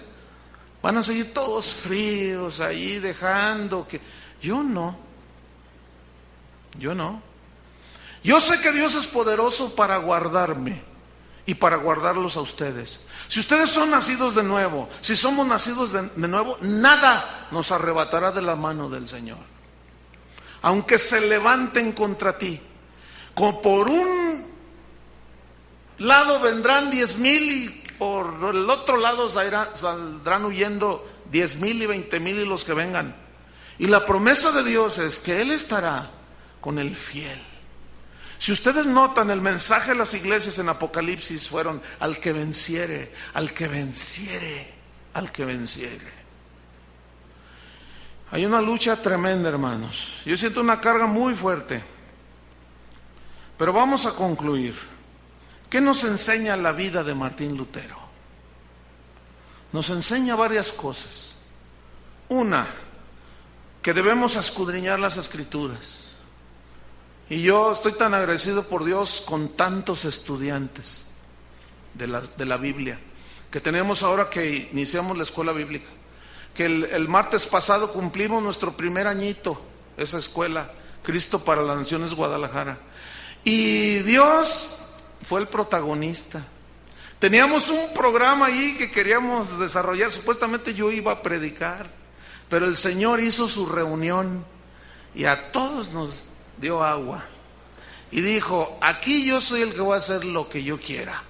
¿Van a seguir todos fríos ahí dejando que...? Yo no. Yo sé que Dios es poderoso para guardarme y para guardarlos a ustedes. Si ustedes son nacidos de nuevo, si somos nacidos de nuevo, nada nos arrebatará de la mano del Señor. Aunque se levanten contra ti, como por un lado vendrán 10,000 y por el otro lado saldrán huyendo 10,000 y 20,000 y los que vengan. Y la promesa de Dios es que Él estará con el fiel. Si ustedes notan, el mensaje de las iglesias en Apocalipsis fueron: al que venciere, al que venciere, al que venciere. Hay una lucha tremenda, hermanos. Yo siento una carga muy fuerte. Pero vamos a concluir. ¿Qué nos enseña la vida de Martín Lutero? Nos enseña varias cosas. Una, que debemos escudriñar las Escrituras. Y yo estoy tan agradecido por Dios con tantos estudiantes de la Biblia que tenemos ahora que iniciamos la escuela bíblica. Que el martes pasado cumplimos nuestro primer añito, esa escuela, Cristo para las Naciones Guadalajara. Y Dios fue el protagonista. Teníamos un programa ahí que queríamos desarrollar, supuestamente yo iba a predicar, pero el Señor hizo su reunión y a todos nos dio agua y dijo: aquí yo soy el que voy a hacer lo que yo quiera.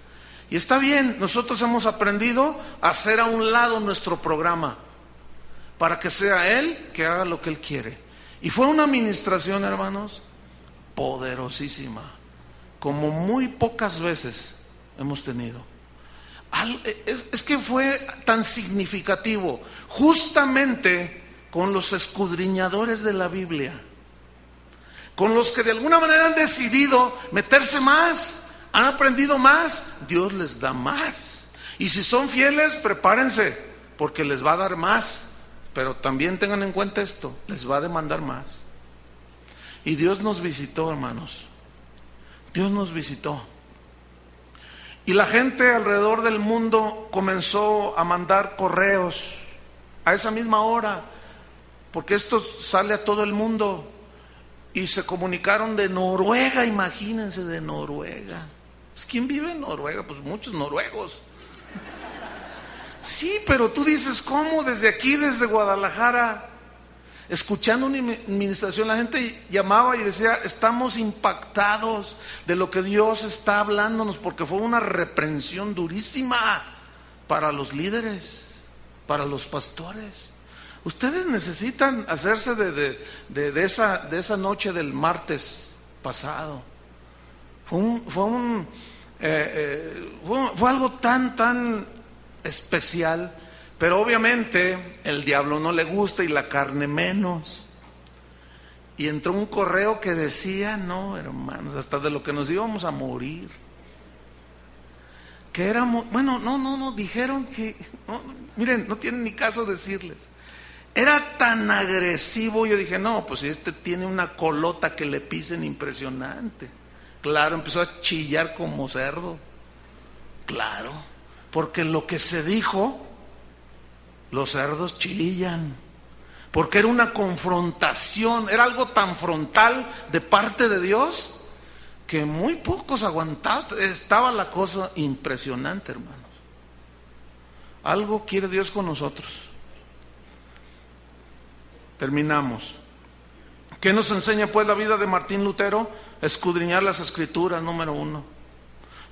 Y está bien, nosotros hemos aprendido a hacer a un lado nuestro programa para que sea Él que haga lo que Él quiere. Y fue una administración, hermanos, poderosísima, como muy pocas veces hemos tenido. Es que fue tan significativo, justamente con los escudriñadores de la Biblia, con los que de alguna manera han decidido meterse más, han aprendido más, Dios les da más. Y si son fieles, prepárense, porque les va a dar más. Pero también tengan en cuenta esto, les va a demandar más. Y Dios nos visitó, hermanos. Dios nos visitó. Y la gente alrededor del mundo comenzó a mandar correos a esa misma hora, porque esto sale a todo el mundo. Y se comunicaron de Noruega, imagínense, de Noruega. ¿Quién vive en Noruega? Pues muchos noruegos. Sí, pero tú dices, ¿cómo? Desde aquí, desde Guadalajara, escuchando una administración, la gente llamaba y decía: estamos impactados de lo que Dios está hablándonos, porque fue una reprensión durísima para los líderes, para los pastores. Ustedes necesitan hacerse de esa noche del martes pasado. Fue algo tan especial, pero obviamente el diablo no le gusta y la carne menos. Y entró un correo que decía, no, hermanos, hasta de lo que nos íbamos a morir. Que éramos, bueno, no, dijeron que, no, miren, no tiene ni caso decirles. Era tan agresivo, yo dije, no, pues este tiene una colota que le pisen impresionante. Claro, empezó a chillar como cerdo. Claro, porque lo que se dijo, los cerdos chillan. porque era una confrontación, era algo tan frontal de parte de Dios que muy pocos aguantaban. Estaba la cosa impresionante, hermanos. Algo quiere Dios con nosotros. Terminamos. ¿Qué nos enseña pues la vida de Martín Lutero? Escudriñar las Escrituras, número 1.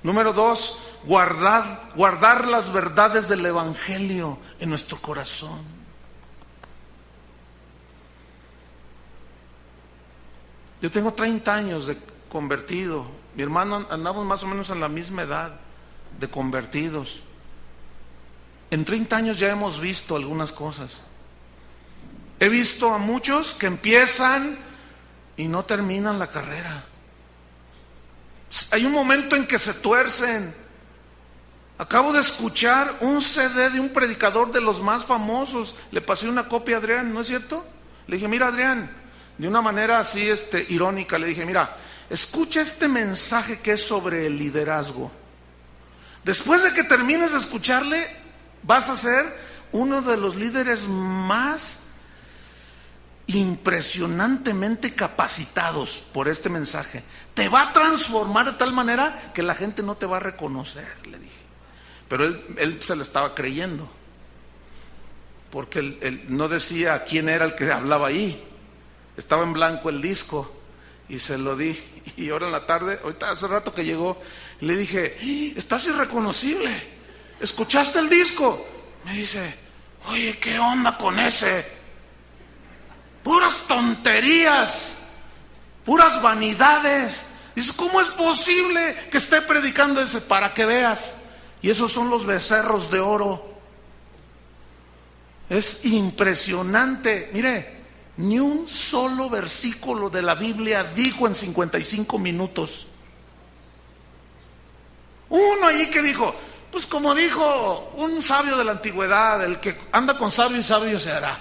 Número 2, guardar las verdades del Evangelio en nuestro corazón. Yo tengo 30 años de convertido. Mi hermano andamos más o menos en la misma edad de convertidos. En 30 años ya hemos visto algunas cosas. He visto a muchos que empiezan y no terminan la carrera. Hay un momento en que se tuercen. Acabo de escuchar un CD de un predicador de los más famosos. Le pasé una copia a Adrián, ¿no es cierto? Le dije, mira Adrián, de una manera así irónica, le dije, mira, escucha este mensaje que es sobre el liderazgo. Después de que termines de escucharle, vas a ser uno de los líderes más impresionantemente capacitados por este mensaje. Te va a transformar de tal manera que la gente no te va a reconocer, le dije. Pero él se le estaba creyendo, porque él no decía quién era el que hablaba ahí. Estaba en blanco el disco y se lo di. Y ahora en la tarde, ahorita hace rato que llegó, le dije, estás irreconocible, ¿escuchaste el disco? Me dice, oye, ¿qué onda con ese? Puras tonterías, puras vanidades. Dice, ¿cómo es posible que esté predicando ese? Para que veas. Y esos son los becerros de oro. Es impresionante. Mire, ni un solo versículo de la Biblia dijo en 55 minutos. Uno allí que dijo, pues como dijo un sabio de la antigüedad, el que anda con sabio y sabio se hará.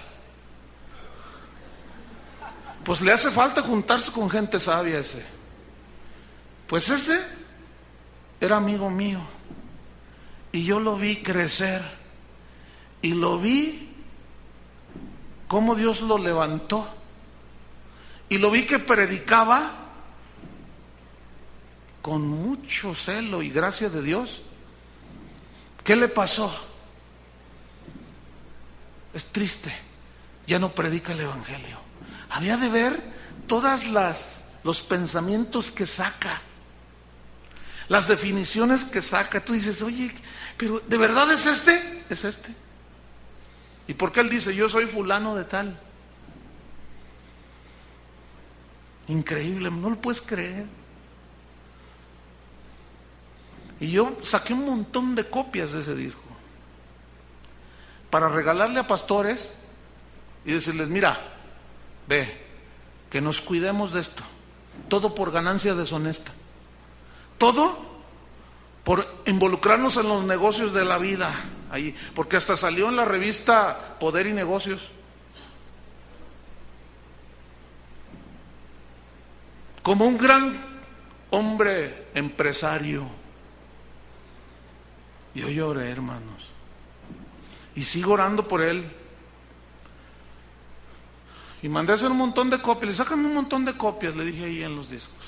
Pues le hace falta juntarse con gente sabia ese. Pues ese era amigo mío. Y yo lo vi crecer. Y lo vi cómo Dios lo levantó. Y lo vi que predicaba con mucho celo y gracia de Dios. ¿Qué le pasó? Es triste. Ya no predica el Evangelio. Había de ver todas los pensamientos que saca, las definiciones que saca. Tú dices, oye, pero ¿de verdad es este? Es este. ¿Y por qué él dice, yo soy fulano de tal? Increíble, no lo puedes creer. Y yo saqué un montón de copias de ese disco para regalarle a pastores y decirles, mira, ve, que nos cuidemos de esto. Todo por ganancia deshonesta. Todo por involucrarnos en los negocios de la vida. Ahí, porque hasta salió en la revista Poder y Negocios. Como un gran hombre empresario. Yo lloré, hermanos. Y sigo orando por él. Y mandé a hacer un montón de copias. Le sácame un montón de copias, le dije ahí en los discos.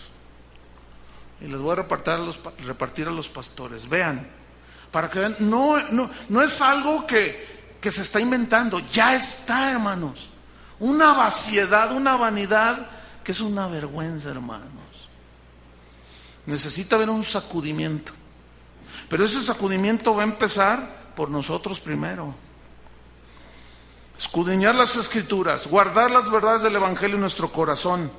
Y les voy a repartir a los pastores. Vean, para que vean, no es algo que se está inventando. Ya está, hermanos. Una vaciedad, una vanidad que es una vergüenza, hermanos. Necesita haber un sacudimiento. Pero ese sacudimiento va a empezar por nosotros primero. Escudriñar las Escrituras, guardar las verdades del Evangelio en nuestro corazón.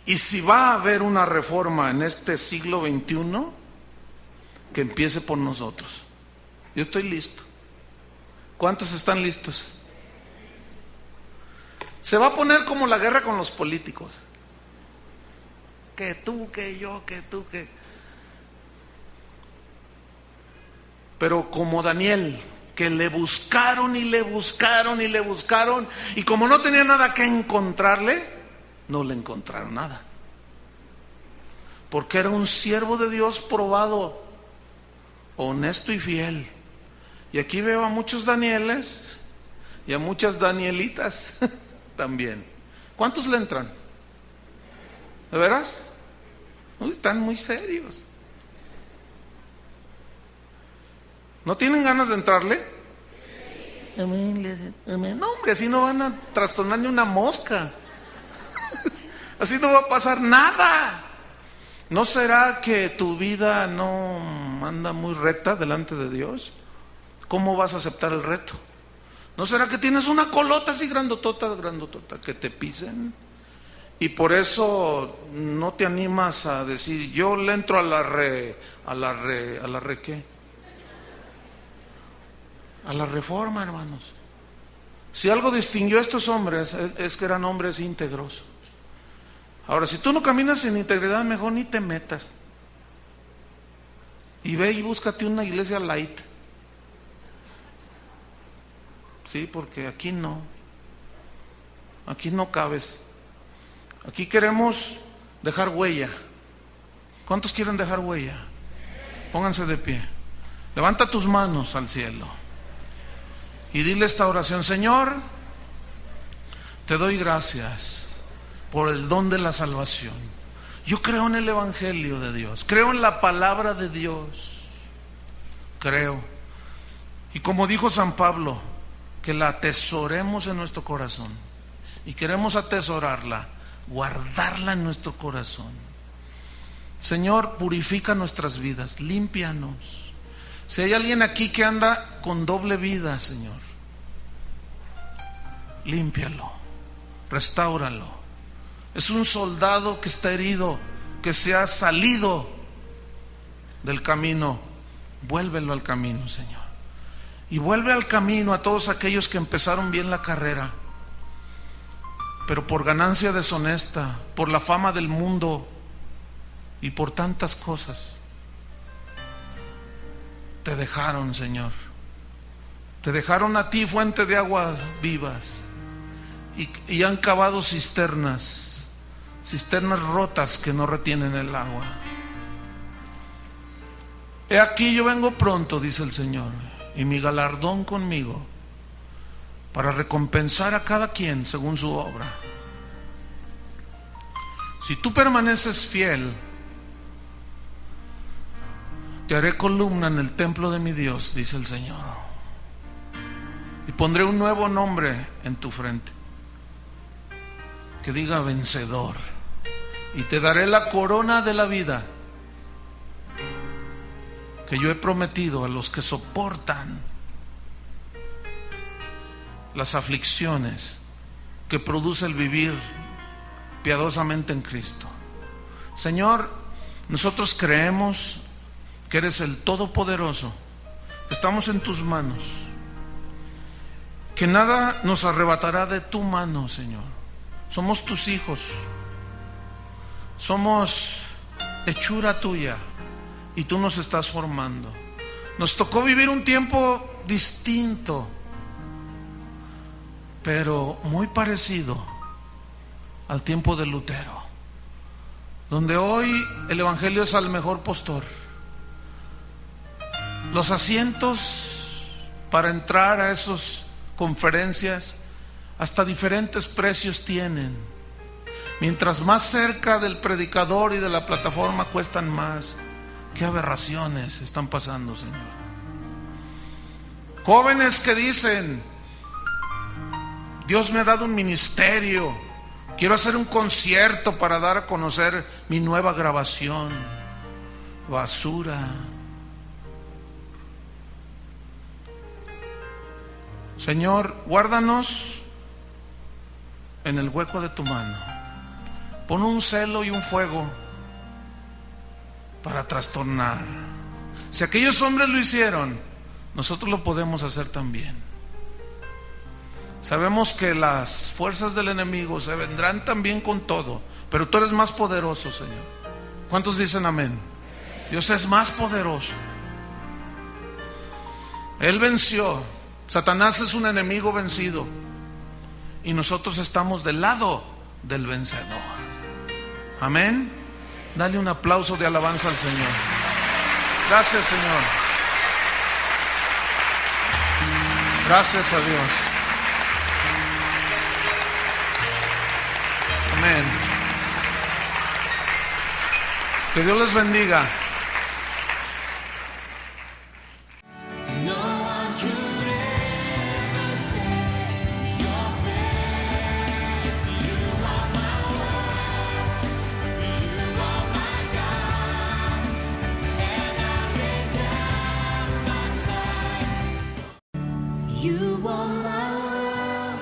Y si va a haber una reforma en este siglo XXI, que empiece por nosotros. Yo estoy listo. ¿Cuántos están listos? Se va a poner como la guerra con los políticos. Que tú, que yo, que tú, que... Pero como Daniel, que le buscaron y le buscaron y le buscaron, y como no tenía nada que encontrarle, no le encontraron nada. Porque era un siervo de Dios probado, honesto y fiel. Y aquí veo a muchos Danieles y a muchas Danielitas también. ¿Cuántos le entran? ¿De veras? Uy, están muy serios. ¿No tienen ganas de entrarle? Amén. No, hombre, así no van a trastornar ni una mosca. Así no va a pasar nada. ¿No será que tu vida no anda muy recta delante de Dios? ¿Cómo vas a aceptar el reto? ¿No será que tienes una colota así grandotota, que te pisen? Y por eso no te animas a decir, yo le entro a la ¿qué? A la reforma, hermanos. Si algo distinguió a estos hombres es que eran hombres íntegros. Ahora, si tú no caminas en integridad, mejor ni te metas. Y ve y búscate una iglesia light. Sí, porque aquí no cabes. Aquí queremos dejar huella. ¿Cuántos quieren dejar huella? Pónganse de pie. Levanta tus manos al cielo y dile esta oración: Señor, te doy gracias por el don de la salvación. Yo creo en el Evangelio de Dios, creo en la palabra de Dios, creo. Y como dijo San Pablo, que la atesoremos en nuestro corazón. Y queremos atesorarla, guardarla en nuestro corazón. Señor, purifica nuestras vidas, límpianos. Si hay alguien aquí que anda con doble vida, Señor, límpialo, restáuralo. Es un soldado que está herido, que se ha salido del camino. Vuélvelo al camino, Señor. Y vuelve al camino a todos aquellos que empezaron bien la carrera, pero por ganancia deshonesta, por la fama del mundo y por tantas cosas, te dejaron, Señor. Te dejaron a ti, fuente de aguas vivas, y han cavado cisternas rotas que no retienen el agua. He aquí, yo vengo pronto, dice el Señor, y mi galardón conmigo, para recompensar a cada quien según su obra. Si tú permaneces fiel, te haré columna en el templo de mi Dios, dice el Señor, y pondré un nuevo nombre en tu frente, que diga vencedor, y te daré la corona de la vida que yo he prometido a los que soportan las aflicciones que produce el vivir piadosamente en Cristo. Señor, nosotros creemos que eres el Todopoderoso. Estamos en tus manos, que nada nos arrebatará de tu mano, Señor. Somos tus hijos, somos hechura tuya, y tú nos estás formando. Nos tocó vivir un tiempo distinto, pero muy parecido al tiempo de Lutero, donde hoy el Evangelio es al mejor postor. Los asientos para entrar a esas conferencias hasta diferentes precios tienen. Mientras más cerca del predicador y de la plataforma cuestan más. Qué aberraciones están pasando, Señor. Jóvenes que dicen: Dios me ha dado un ministerio, quiero hacer un concierto para dar a conocer mi nueva grabación. Basura. Señor, guárdanos en el hueco de tu mano. Pon un celo y un fuego para trastornar. Si aquellos hombres lo hicieron, nosotros lo podemos hacer también. Sabemos que las fuerzas del enemigo se vendrán también con todo, pero tú eres más poderoso, Señor. ¿Cuántos dicen amén? Dios es más poderoso. Él venció. Satanás es un enemigo vencido, y nosotros estamos del lado del vencedor. Amén. Dale un aplauso de alabanza al Señor. Gracias, Señor. Gracias a Dios. Amén. Que Dios les bendiga. No one could ever take your place. You are my world. You are my God. And I lay down my life. You are my world.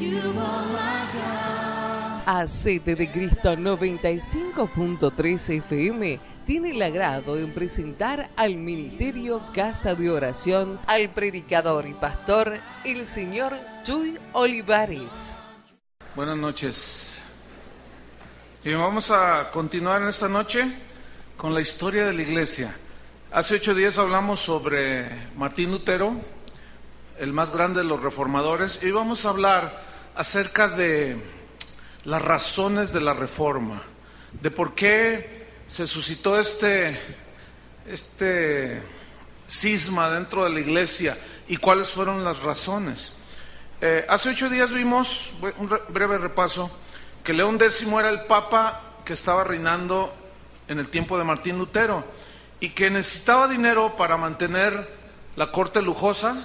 You are my God. Hacete de Cristo 95.3 FM tiene el agrado en presentar al Ministerio Casa de Oración al predicador y pastor, el señor Chuy Olivares. Buenas noches. Y vamos a continuar en esta noche con la historia de la iglesia. Hace 8 días hablamos sobre Martín Lutero, el más grande de los reformadores, y vamos a hablar acerca de las razones de la reforma, de por qué se suscitó este cisma dentro de la iglesia y cuáles fueron las razones. Hace 8 días vimos, un breve repaso, que León X era el papa que estaba reinando en el tiempo de Martín Lutero y que necesitaba dinero para mantener la corte lujosa,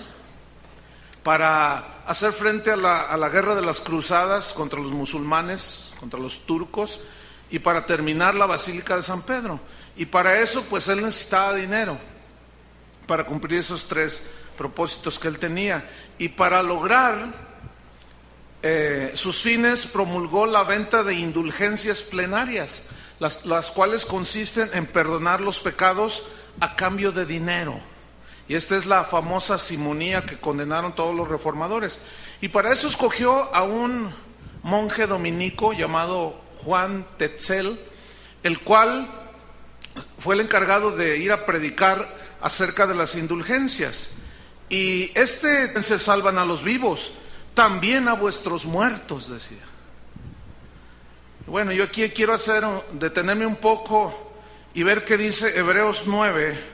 para hacer frente a la guerra de las cruzadas contra los musulmanes, contra los turcos, y para terminar la Basílica de San Pedro. Y para eso pues él necesitaba dinero para cumplir esos 3 propósitos que él tenía. Y para lograr sus fines promulgó la venta de indulgencias plenarias, las cuales consisten en perdonar los pecados a cambio de dinero. Y esta es la famosa simonía que condenaron todos los reformadores. Y para eso escogió a un monje dominico llamado Juan Tetzel, el cual fue el encargado de ir a predicar acerca de las indulgencias. Y se salvan a los vivos, también a vuestros muertos, decía. Bueno, yo aquí quiero detenerme un poco y ver qué dice Hebreos 9,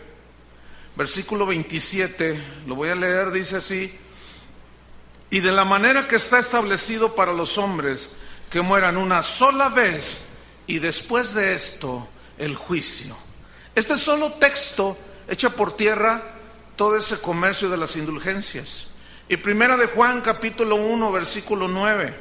versículo 27, lo voy a leer, dice así: y de la manera que está establecido para los hombres que mueran una sola vez y después de esto el juicio. Este solo texto echa por tierra todo ese comercio de las indulgencias. Y primera de Juan capítulo 1 versículo 9,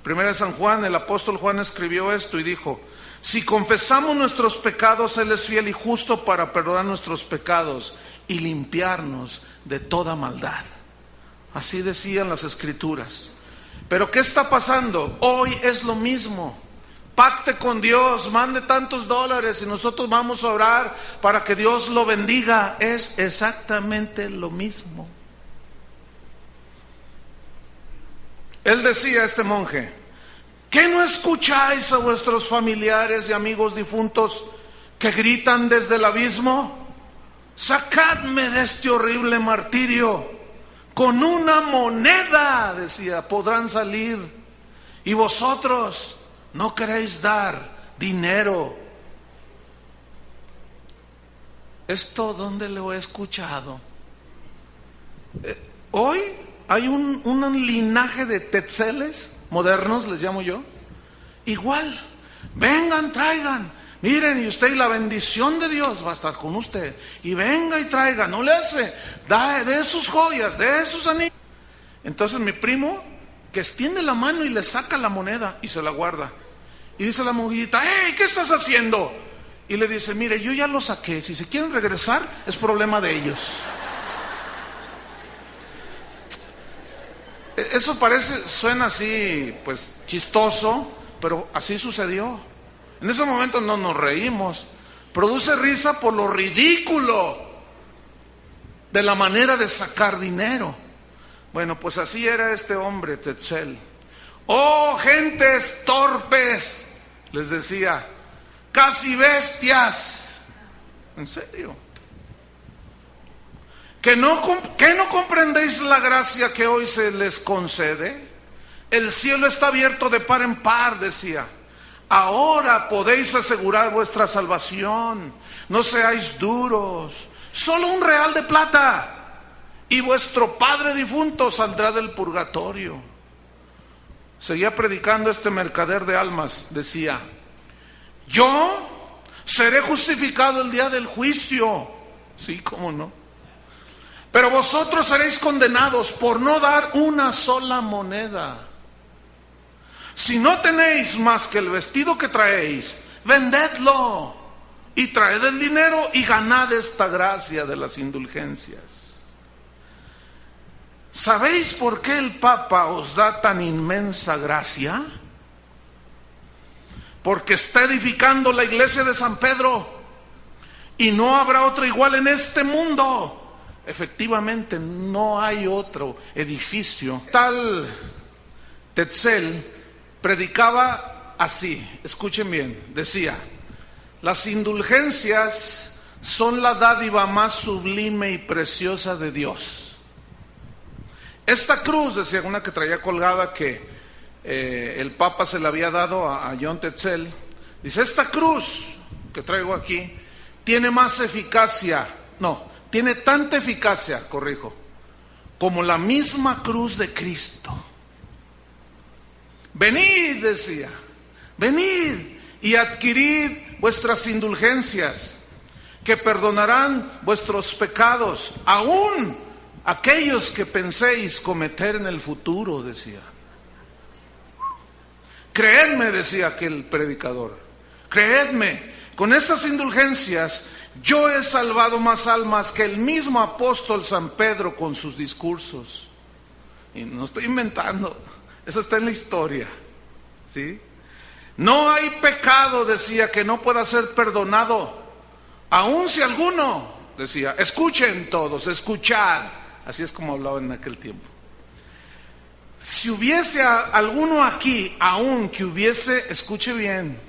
primera de San Juan, el apóstol Juan escribió esto y dijo: si confesamos nuestros pecados, Él es fiel y justo para perdonar nuestros pecados y limpiarnos de toda maldad. Así decían las Escrituras. Pero ¿qué está pasando? Hoy es lo mismo. Pacte con Dios, mande tantos dólares y nosotros vamos a orar para que Dios lo bendiga. Es exactamente lo mismo. Él decía, este monje: ¿qué no escucháis a vuestros familiares y amigos difuntos que gritan desde el abismo? Sacadme de este horrible martirio. Con una moneda, decía, podrán salir. Y vosotros no queréis dar dinero. ¿Esto dónde lo he escuchado? Hoy hay un linaje de tetzeles modernos, les llamo yo. Igual, vengan, traigan, miren, y usted, y la bendición de Dios va a estar con usted. Y venga y traiga, no le hace, de sus joyas, de sus anillos. Entonces mi primo, que extiende la mano y le saca la moneda y se la guarda. Y dice la monjita: ¡hey! ¿Qué estás haciendo? Y le dice: mire, yo ya lo saqué, si se quieren regresar es problema de ellos. Eso suena así, pues chistoso, pero así sucedió. En ese momento no nos reímos. Produce risa por lo ridículo de la manera de sacar dinero. Bueno, pues así era este hombre, Tetzel. ¡Oh, gentes torpes!, les decía, casi bestias. ¿En serio? ¿Que no comprendéis la gracia que hoy se les concede? El cielo está abierto de par en par, decía. Ahora podéis asegurar vuestra salvación. No seáis duros. Solo un real de plata y vuestro padre difunto saldrá del purgatorio. seguía predicando este mercader de almas, decía: yo seré justificado el día del juicio. Sí, cómo no. Pero vosotros seréis condenados por no dar una sola moneda. Si no tenéis más que el vestido que traéis, vendedlo y traed el dinero y ganad esta gracia de las indulgencias. ¿Sabéis por qué el Papa os da tan inmensa gracia? Porque está edificando la iglesia de San Pedro y no habrá otra igual en este mundo. Efectivamente, no hay otro edificio. Tal Tetzel predicaba así, escuchen bien, decía: las indulgencias son la dádiva más sublime y preciosa de Dios. Esta cruz, decía, una que traía colgada, que el Papa se la había dado a John Tetzel, dice: esta cruz que traigo aquí tiene más eficacia, tiene tanta eficacia, corrijo, como la misma cruz de Cristo. Venid, decía, venid y adquirid vuestras indulgencias, que perdonarán vuestros pecados, aún aquellos que penséis cometer en el futuro, decía. Creedme, decía aquel predicador, creedme, con estas indulgencias yo he salvado más almas que el mismo apóstol San Pedro con sus discursos. Y no estoy inventando, eso está en la historia, ¿sí? No hay pecado, decía, que no pueda ser perdonado, aun si alguno, decía, escuchen todos, escuchad. Así es como hablaba en aquel tiempo. Si hubiese alguno aquí, aun que hubiese, escuche bien,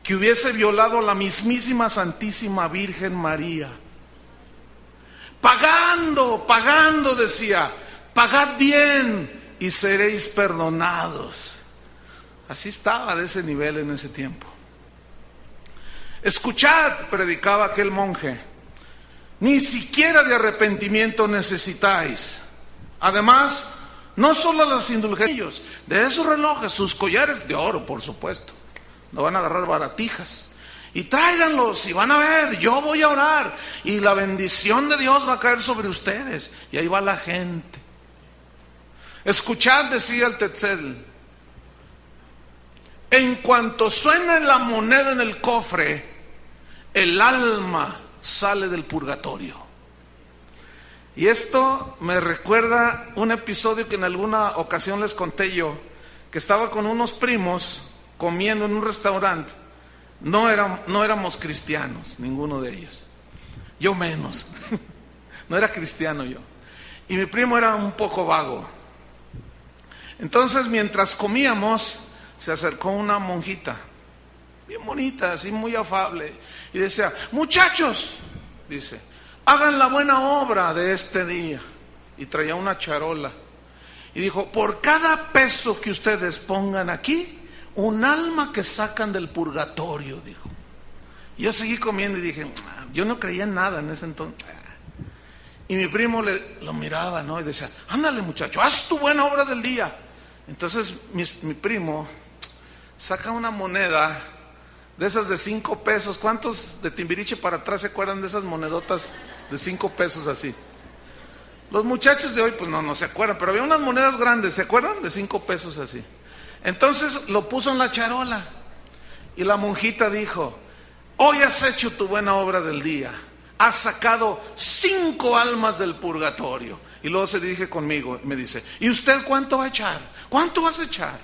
que hubiese violado a la mismísima Santísima Virgen María, pagando, decía, pagad bien y seréis perdonados. Así estaba de ese nivel en ese tiempo. Escuchad, predicaba aquel monje, ni siquiera de arrepentimiento necesitáis. Además, no solo las indulgencias, de esos relojes, sus collares de oro, por supuesto, no van a agarrar baratijas, y tráiganlos y van a ver, yo voy a orar y la bendición de Dios va a caer sobre ustedes. Y ahí va la gente. Escuchad, decía el Tetzel, en cuanto suena la moneda en el cofre, el alma sale del purgatorio. Y esto me recuerda un episodio que en alguna ocasión les conté yo, que estaba con unos primos comiendo en un restaurante. No éramos cristianos, ninguno de ellos, yo menos. No era cristiano yo, y mi primo era un poco vago. Entonces, mientras comíamos, se acercó una monjita, bien bonita, así muy afable, y decía: muchachos, dice, hagan la buena obra de este día. Y traía una charola y dijo: por cada peso que ustedes pongan aquí, un alma que sacan del purgatorio, dijo. Y yo seguí comiendo y dije, yo no creía en nada en ese entonces. Y mi primo lo miraba, ¿no? Y decía: ándale, muchacho, haz tu buena obra del día. Entonces mi primo saca una moneda de esas de 5 pesos. ¿Cuántos de Timbiriche para atrás se acuerdan de esas monedotas de 5 pesos así? Los muchachos de hoy pues no se acuerdan, pero había unas monedas grandes, ¿se acuerdan? De 5 pesos así. Entonces lo puso en la charola y la monjita dijo: hoy has hecho tu buena obra del día, has sacado 5 almas del purgatorio. Y luego se dirige conmigo y me dice: ¿y usted cuánto va a echar? ¿Cuánto vas a echar?